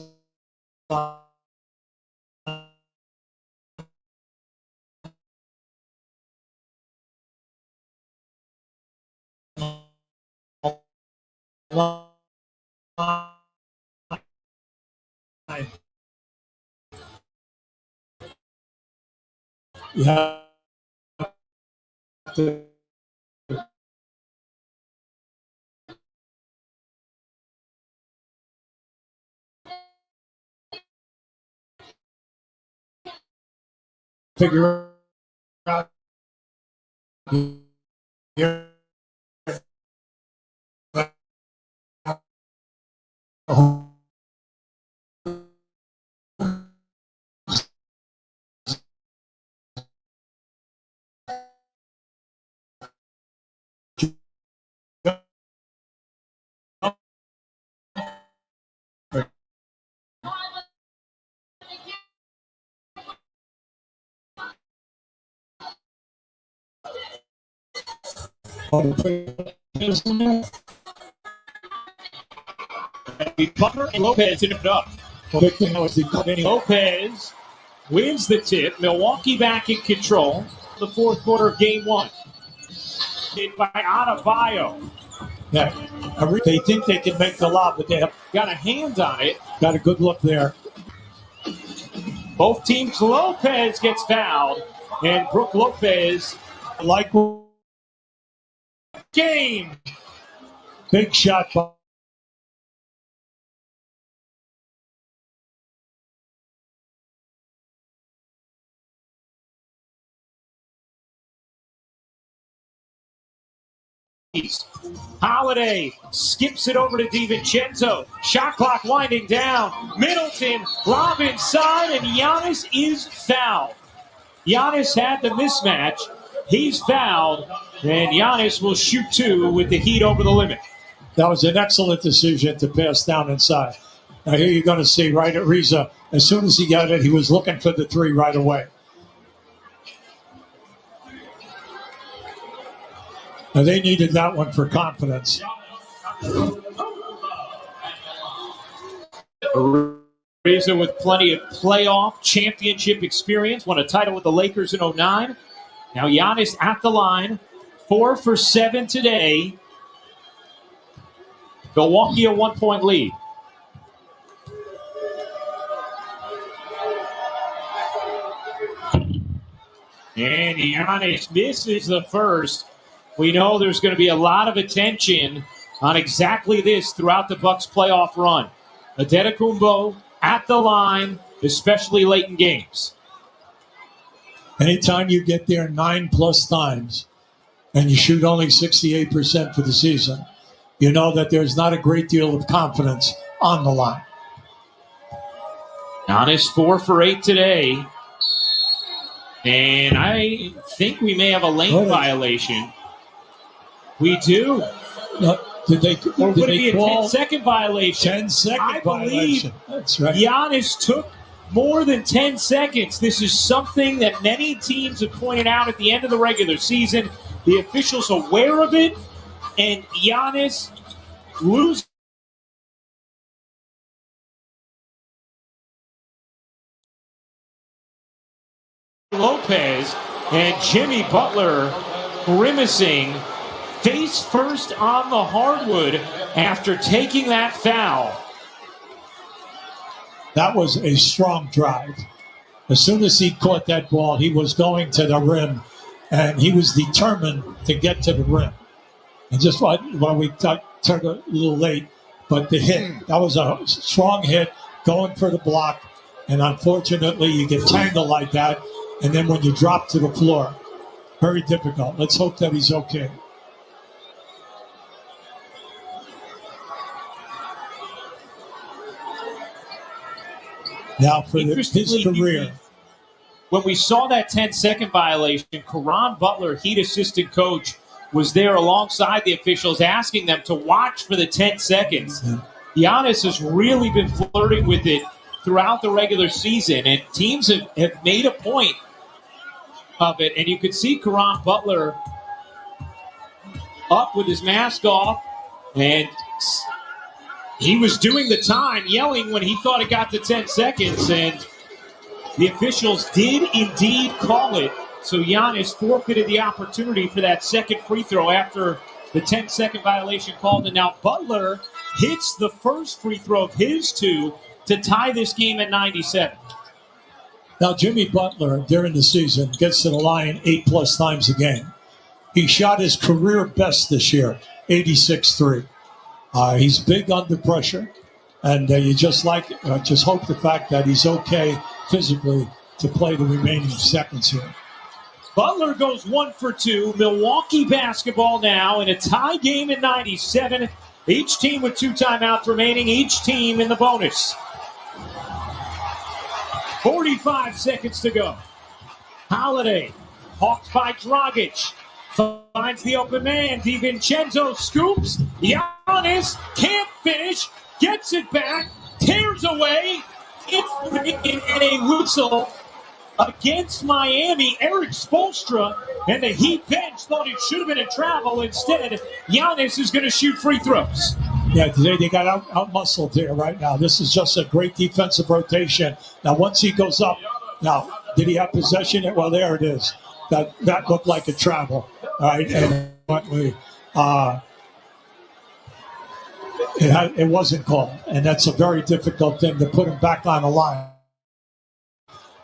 S10: You have to figure out your
S15: Butler and Lopez in it up. Lopez wins the tip. Milwaukee back in control. The fourth quarter of game one. Hit by Adebayo.
S10: Yeah, they think they can make the lob, but they have
S15: got a hand on it.
S10: Got a good look there.
S15: Both teams. Lopez gets fouled, and Brooke Lopez
S10: like
S15: game.
S10: Big shot by
S15: Holiday skips it over to DiVincenzo. Shot clock winding down. Middleton, lob inside, and Giannis is fouled. Giannis had the mismatch. He's fouled, and Giannis will shoot two with the Heat over the limit.
S10: That was an excellent decision to pass down inside. Now here you're going to see right at Reza, as soon as he got it, he was looking for the three right away. Now they needed that one for confidence.
S15: Reza with plenty of playoff championship experience, won a title with the Lakers in 2009. Now Giannis at the line, 4 for 7 today. Milwaukee a 1-point lead. And Giannis misses the first. We know there's going to be a lot of attention on exactly this throughout the Bucks playoff run. Antetokounmpo at the line, especially late in games.
S10: Anytime you get there 9+ times and you shoot only 68% for the season, you know that there's not a great deal of confidence on the line.
S15: Giannis 4 for 8 today. And I think we may have a lane violation. We do.
S10: Did they
S15: Or would it be a
S10: call
S15: 10-second violation?
S10: 10-second
S15: violation.
S10: That's right.
S15: Giannis took more than 10 seconds. This is something that many teams have pointed out at the end of the regular season. The officials aware of it, and Giannis loses. Lopez and Jimmy Butler grimacing face first on the hardwood after taking that foul.
S10: That was a strong drive. As soon as he caught that ball, he was going to the rim, and he was determined to get to the rim. And just while we turned a little late, but the hit, that was a strong hit, going for the block, and unfortunately you get tangled like that, and then when you drop to the floor, very difficult. Let's hope that he's okay. Now for his career.
S15: When we saw that 10-second violation, Caron Butler, Heat assistant coach, was there alongside the officials asking them to watch for the 10 seconds. Giannis has really been flirting with it throughout the regular season, and teams have made a point of it. And you could see Caron Butler up with his mask off, and he was doing the time, yelling when he thought it got to 10 seconds, and the officials did indeed call it. So Giannis forfeited the opportunity for that second free throw after the 10-second violation called. And now Butler hits the first free throw of his two to tie this game at 97.
S10: Now, Jimmy Butler, during the season, gets to the line 8+ times a game. He shot his career best this year, 86-3. He's big under pressure, and you just hope the fact that he's okay physically to play the remaining seconds here.
S15: Butler goes 1 for 2. Milwaukee basketball now in a tie game at 97. Each team with 2 timeouts remaining, each team in the bonus. 45 seconds to go. Holiday, hawked by Dragic, finds the open man. DiVincenzo scoops. Giannis can't finish, gets it back, tears away. It's and a whistle against Miami. Eric Spoelstra and the Heat bench thought it should have been a travel. Instead, Giannis is going to shoot free throws.
S10: Yeah, today they got out-muscled here right now. This is just a great defensive rotation. Now, once he goes up, now, did he have possession? Well, there it is. That looked like a travel. All right, and it wasn't called. And that's a very difficult thing to put him back on the line,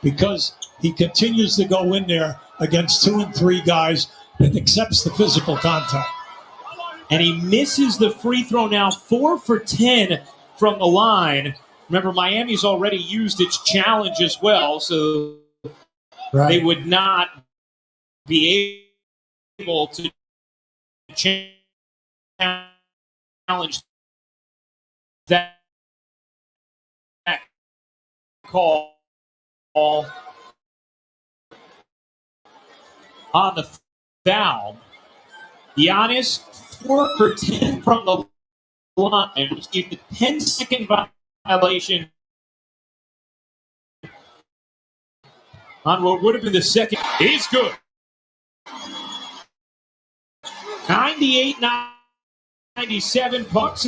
S10: because he continues to go in there against 2 and 3 guys and accepts the physical contact.
S15: And he misses the free throw now, 4 for 10 from the line. Remember, Miami's already used its challenge as well, so they would not be able to challenge that call on the foul. Giannis 4 for 10 from the line, received the 10-second violation on what would have been the second. He's good. 98-97, Bucks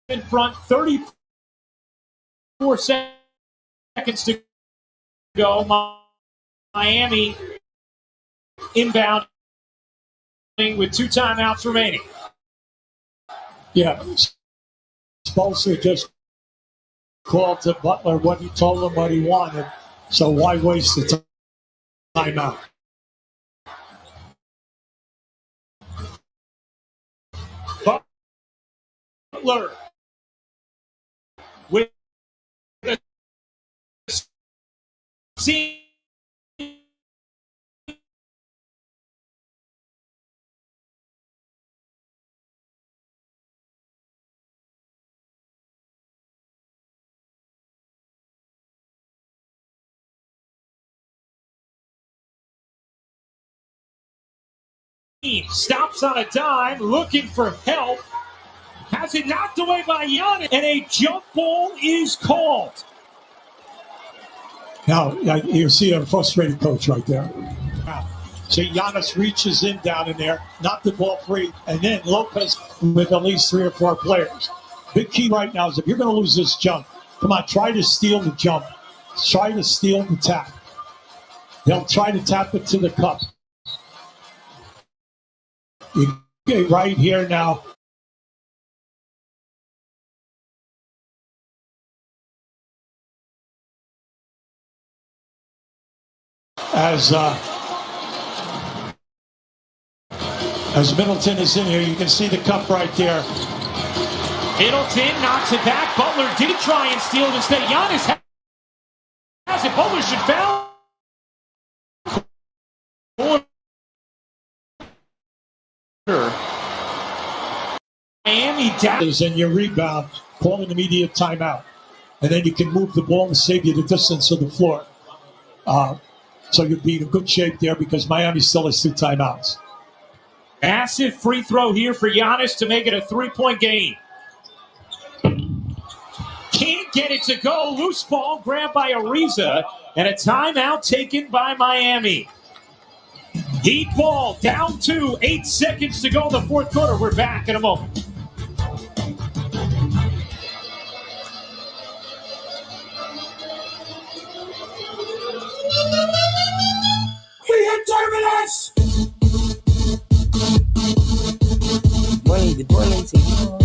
S15: in front, 34 seconds to go. Miami inbound with 2 timeouts remaining.
S10: Yeah, Spoelstra just called to Butler what he told him what he wanted, so why waste the timeout?
S15: Butler with the stops on a dime, looking for help. Has it knocked away by Giannis, and a jump ball is called.
S10: Now, you see a frustrated coach right there. So Giannis reaches in down in there, knocked the ball free, and then Lopez with at least 3 or 4 players. Big key right now is if you're going to lose this jump, come on, try to steal the jump. Try to steal the tap. They'll try to tap it to the cup. You get right here now. As Middleton is in here, you can see the cup right there.
S15: Middleton knocks it back. Butler did try and steal it instead. Giannis has it. Butler should foul. Miami down.
S10: And your rebound, call an immediate timeout. And then you can move the ball and save you the distance of the floor. So you'd be in good shape there because Miami still has 2 timeouts.
S15: Massive free throw here for Giannis to make it a 3-point game. Can't get it to go. Loose ball grabbed by Ariza. And a timeout taken by Miami. Heat ball down 2. 8 seconds to go in the fourth quarter. We're back in a moment.
S2: We hit terminus!
S18: Good morning sa inyo.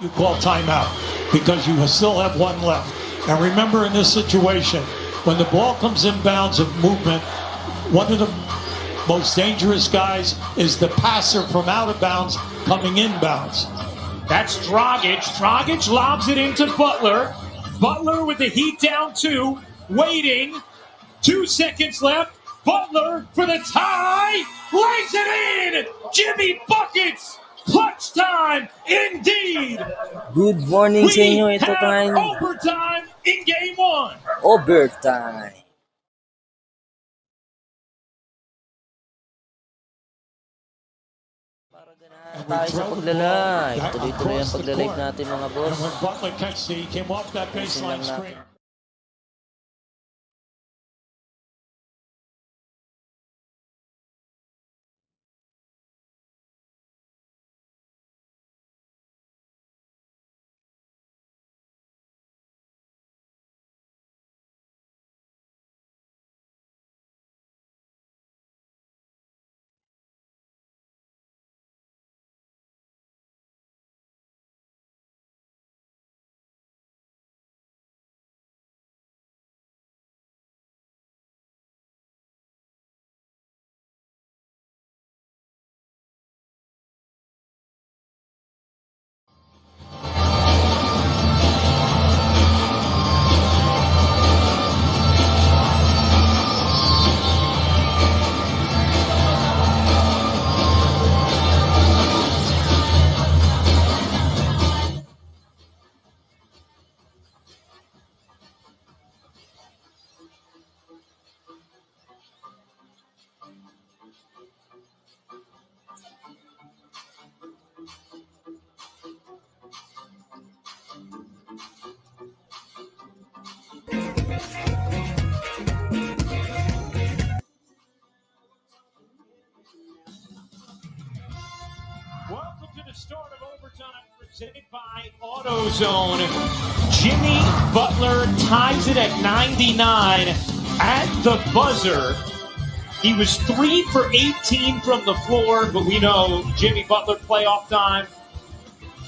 S10: You call timeout because you still have 1 left. And remember in this situation, when the ball comes inbounds of movement, one of the most dangerous guys is the passer from out of bounds coming inbounds.
S15: That's Dragic. Dragic lobs it into Butler. Butler with the Heat down 2. Waiting. 2 seconds left. Butler for the tie. Lays it in. Jimmy buckets. Clutch time, indeed.
S18: Good morning sa inyo.
S15: We
S18: Ito
S15: have
S18: time.
S15: overtime in game 1.
S18: Overtime. Tayo sa pagla-live. Tuloy-tuloy ang pagla-live natin mga boss.
S10: And when Butler catches it, he came off that baseline screen.
S15: the start of overtime presented by AutoZone. Jimmy Butler ties it at 99 at the buzzer. He was 3 for 18 from the floor, but we know Jimmy Butler playoff time.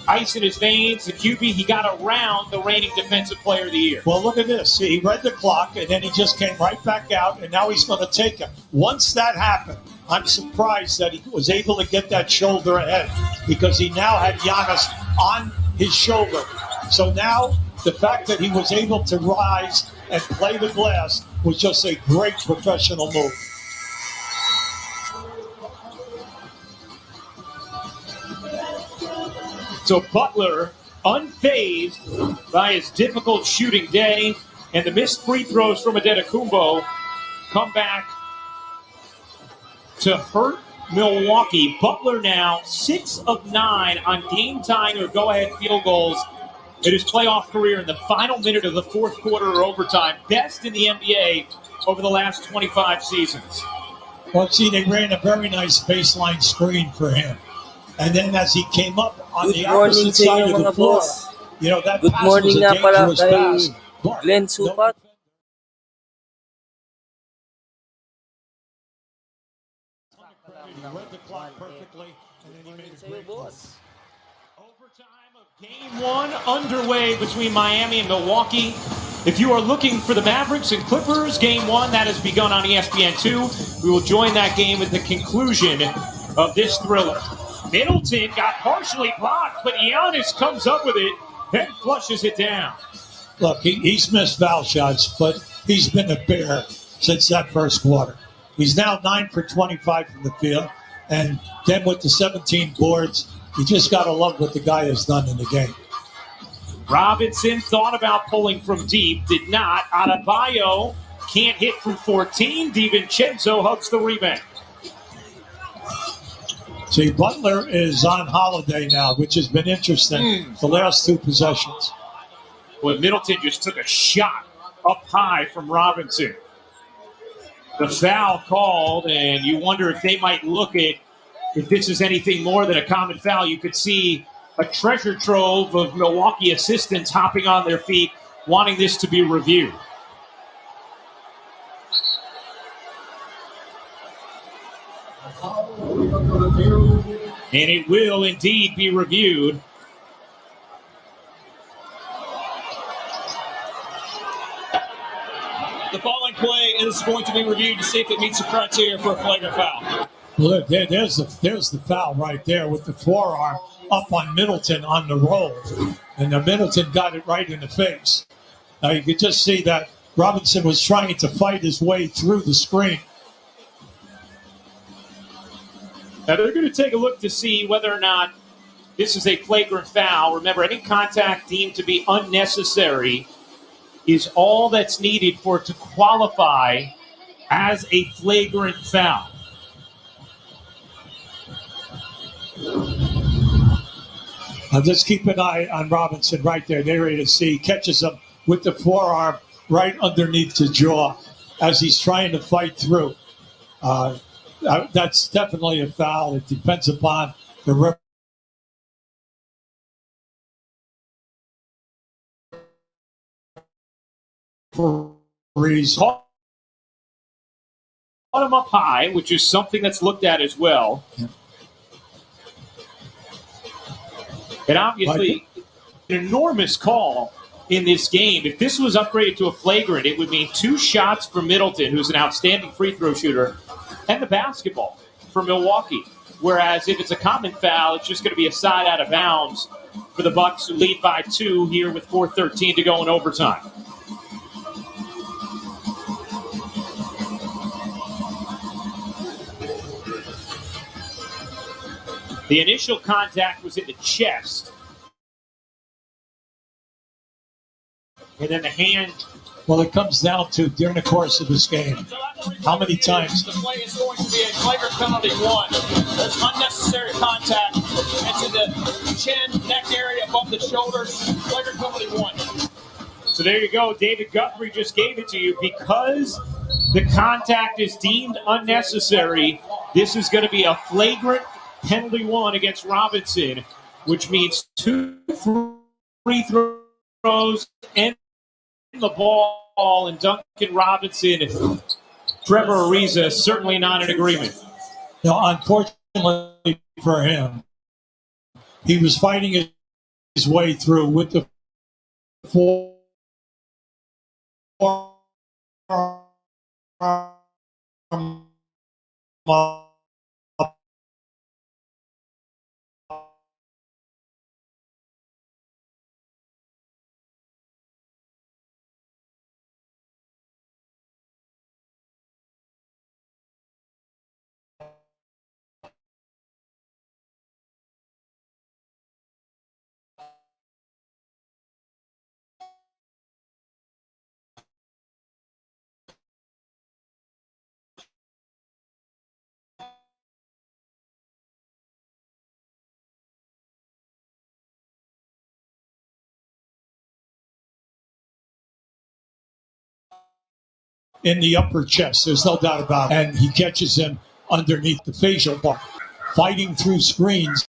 S15: Ice in his veins, the QB, he got around the reigning Defensive Player of the Year.
S10: Well, look at this. He read the clock, and then he just came right back out, and now he's going to take him. Once that happened, I'm surprised that he was able to get that shoulder ahead because he now had Giannis on his shoulder. So now the fact that he was able to rise and play the glass was just a great professional move.
S15: So Butler, unfazed by his difficult shooting day, and the missed free throws from Adetokounmpo come back to hurt Milwaukee. Butler now 6 of 9 on game-tying or go-ahead field goals in his playoff career in the final minute of the fourth quarter or overtime. Best in the NBA over the last 25 seasons.
S10: Well, see, they ran a very nice baseline screen for him. And then as he came up on the opposite side of the floor, you know, that pass was a dangerous pass.
S18: Glenn Supat.
S10: He read the clock perfectly, and then he made a great boss.
S15: Game 1 underway between Miami and Milwaukee. If you are looking for the Mavericks and Clippers, Game 1, that has begun on ESPN2. We will join that game at the conclusion of this thriller. Middleton got partially blocked, but Giannis comes up with it and flushes it down.
S10: Look, he's missed foul shots, but he's been a bear since that first quarter. He's now 9 for 25 from the field, and then with the 17 boards, you just got to love what the guy has done in the game.
S15: Robinson thought about pulling from deep, did not. Adebayo can't hit from 14. DiVincenzo hugs the rebound.
S10: See, Butler is on holiday now, which has been interesting the last 2 possessions.
S15: Well, Middleton just took a shot up high from Robinson. The foul called, and you wonder if they might look at if this is anything more than a common foul. You could see a treasure trove of Milwaukee assistants hopping on their feet, wanting this to be reviewed. And it will indeed be reviewed.
S19: The following play is going to be reviewed to see if it meets the criteria for a flagrant foul.
S10: Look, there's the foul right there with the forearm up on Middleton on the roll. And the Middleton got it right in the face. Now you could just see that Robinson was trying to fight his way through the screen.
S15: Now they're going to take a look to see whether or not this is a flagrant foul. Remember, any contact deemed to be unnecessary is all that's needed for it to qualify as a flagrant foul.
S10: Now just keep an eye on Robinson right there. They're ready to see. Catches him with the forearm right underneath the jaw as he's trying to fight through. That's definitely a foul. It depends upon the referees.
S15: Caught him up high, which is something that's looked at as well. And obviously, an enormous call in this game. If this was upgraded to a flagrant, it would mean 2 shots for Middleton, who's an outstanding free throw shooter, and the basketball for Milwaukee. Whereas if it's a common foul, it's just going to be a side out of bounds for the Bucks, who lead by 2 here with 4:13 to go in overtime. The initial contact was in the chest. And then the hand.
S10: Well, it comes down to, during the course of this game, how many times.
S19: The play is going to be a flagrant penalty 1. There's unnecessary contact into the chin, neck area, above the shoulders. Flagrant penalty 1.
S15: So there you go. David Guthrie just gave it to you. Because the contact is deemed unnecessary, this is going to be a flagrant penalty one against Robinson, which means 2 free throws and the ball, and Duncan Robinson, Trevor Ariza certainly not in agreement.
S10: Now, unfortunately for him, he was fighting his way through with the four. In the upper chest, there's no doubt about it. And he catches him underneath the facial bar, fighting through screens.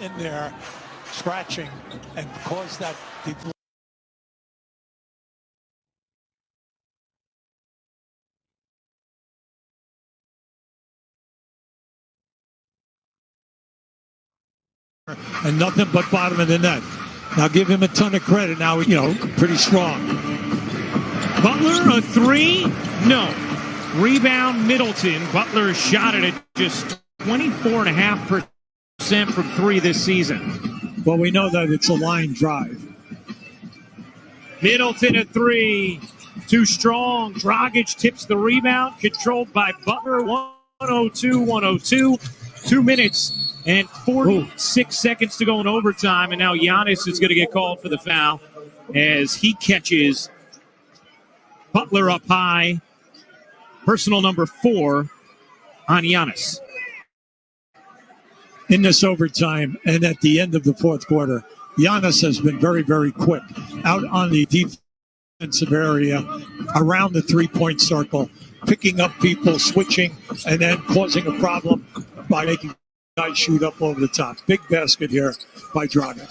S10: In there, scratching, and caused that deflection. And nothing but bottom of the net. Now give him a ton of credit. Now, pretty strong.
S15: Butler, a three? No. Rebound, Middleton. Butler shot it at just 24.5% from three this season.
S10: Well, we know that it's a line drive.
S15: Middleton, a three. Too strong. Dragic tips the rebound. Controlled by Butler. 102. 2 minutes and 46 seconds to go in overtime. And now Giannis is going to get called for the foul as he catches Butler up high. Personal number 4 on Giannis.
S10: In this overtime and at the end of the fourth quarter, Giannis has been very, very quick out on the defensive area around the three-point circle, picking up people, switching, and then causing a problem by making guys shoot up over the top. Big basket here by Dragic.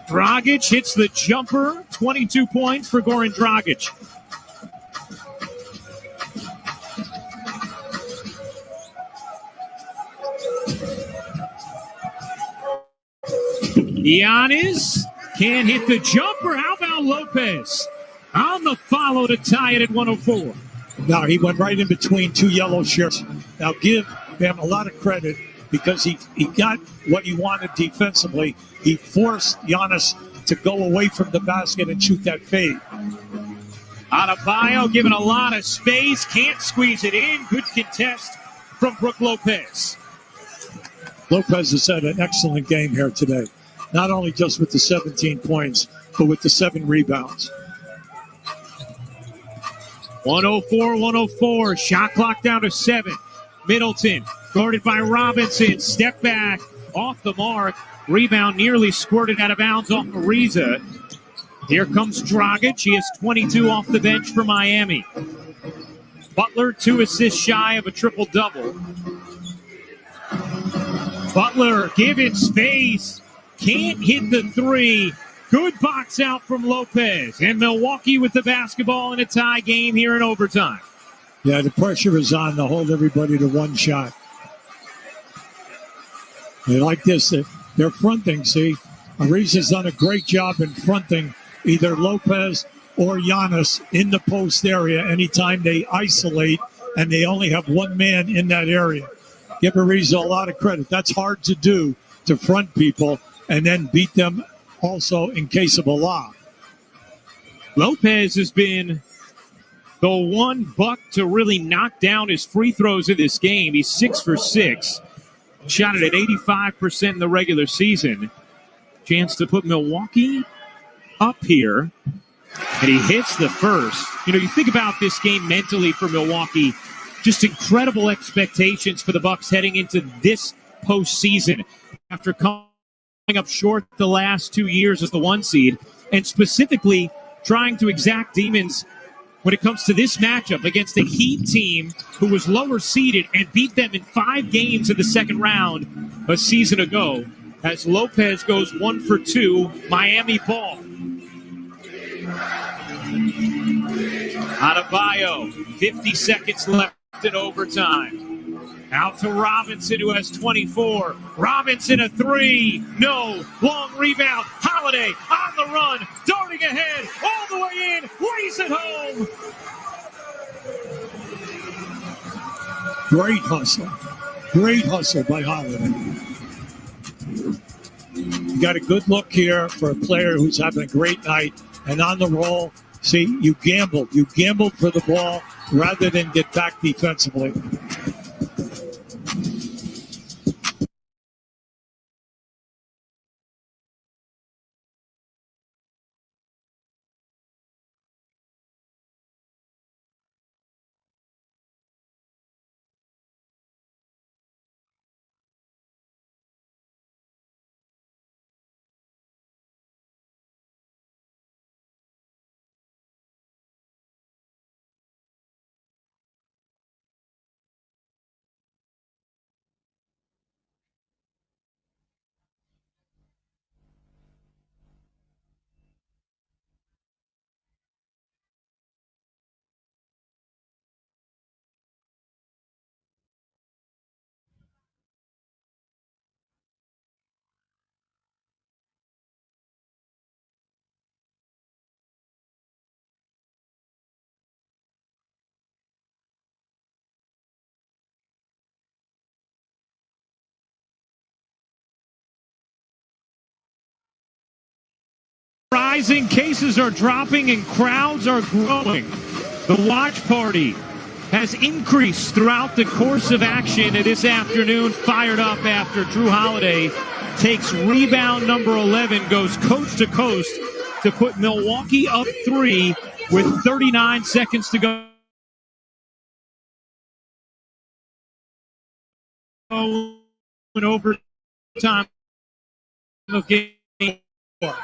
S15: Dragic hits the jumper. 22 points for Goran Dragic. Giannis can't hit the jumper. How about Lopez on the follow to tie it at 104?
S10: Now, he went right in between two yellow shirts. Now, give them a lot of credit because he got what he wanted defensively. He forced Giannis to go away from the basket and shoot that fade.
S15: Adebayo given a lot of space. Can't squeeze it in. Good contest from Brook Lopez.
S10: Lopez has had an excellent game here today. Not only just with the 17 points, but with the 7 rebounds.
S15: 104. Shot clock down to 7. Middleton, guarded by Robinson. Step back, off the mark. Rebound nearly squirted out of bounds off Ariza. Here comes Dragic. He has 22 off the bench for Miami. Butler, 2 assists shy of a triple-double. Butler given space. Can't hit the 3. Good box out from Lopez. And Milwaukee with the basketball in a tie game here in overtime.
S10: Yeah, the pressure is on to hold everybody to one shot. They like this. They're fronting, see? Ariza's done a great job in fronting either Lopez or Giannis in the post area anytime they isolate and they only have one man in that area. Give Ariza a lot of credit. That's hard to do, to front people and then beat them also in case of a lob.
S15: Lopez has been the one buck to really knock down his free throws in this game. He's 6 for 6. Shot it at 85% in the regular season. Chance to put Milwaukee up here. And he hits the first. You know, you think about this game mentally for Milwaukee. Just incredible expectations for the Bucks heading into this postseason. After coming up short the last 2 years as the 1 seed. And specifically trying to exact demons when it comes to this matchup against a Heat team who was lower seeded and beat them in 5 games in the second round a season ago, as Lopez goes 1 for 2, Miami ball. Adebayo, 50 seconds left in overtime. Out to Robinson, who has 24. Robinson, a 3. No. Long rebound. Holiday on the run. Darting ahead. All the way in. Lays it home.
S10: Great hustle. Great hustle by Holiday. You got a good look here for a player who's having a great night and on the roll. See, you gambled. You gambled for the ball rather than get back defensively.
S15: Rising, cases are dropping and crowds are growing. The watch party has increased throughout the course of action this afternoon. Fired up after Drew Holiday takes rebound number 11, goes coast to coast to put Milwaukee up 3 with 39 seconds to go in overtime of game 4.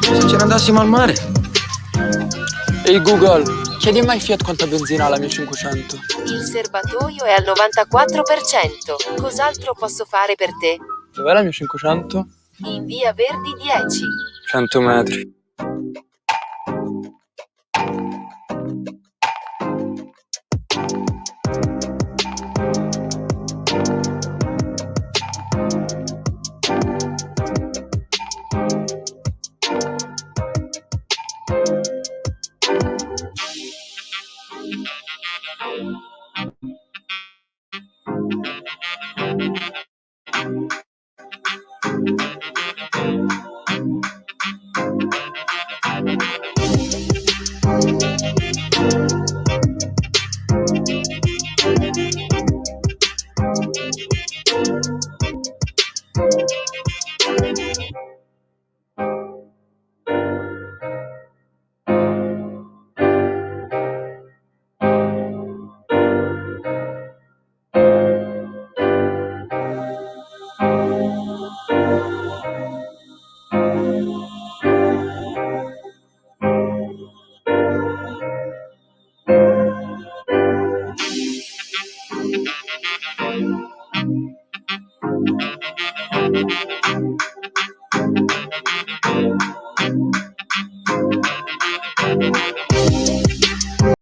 S20: Se ce ne andassimo al mare? Ehi Google, chiedi mai Fiat quanta benzina ha la mia 500?
S21: Il serbatoio è al 94%. Cos'altro posso fare per te?
S20: Dov'è la mia 500?
S21: In via Verdi 10.
S20: 100 metri.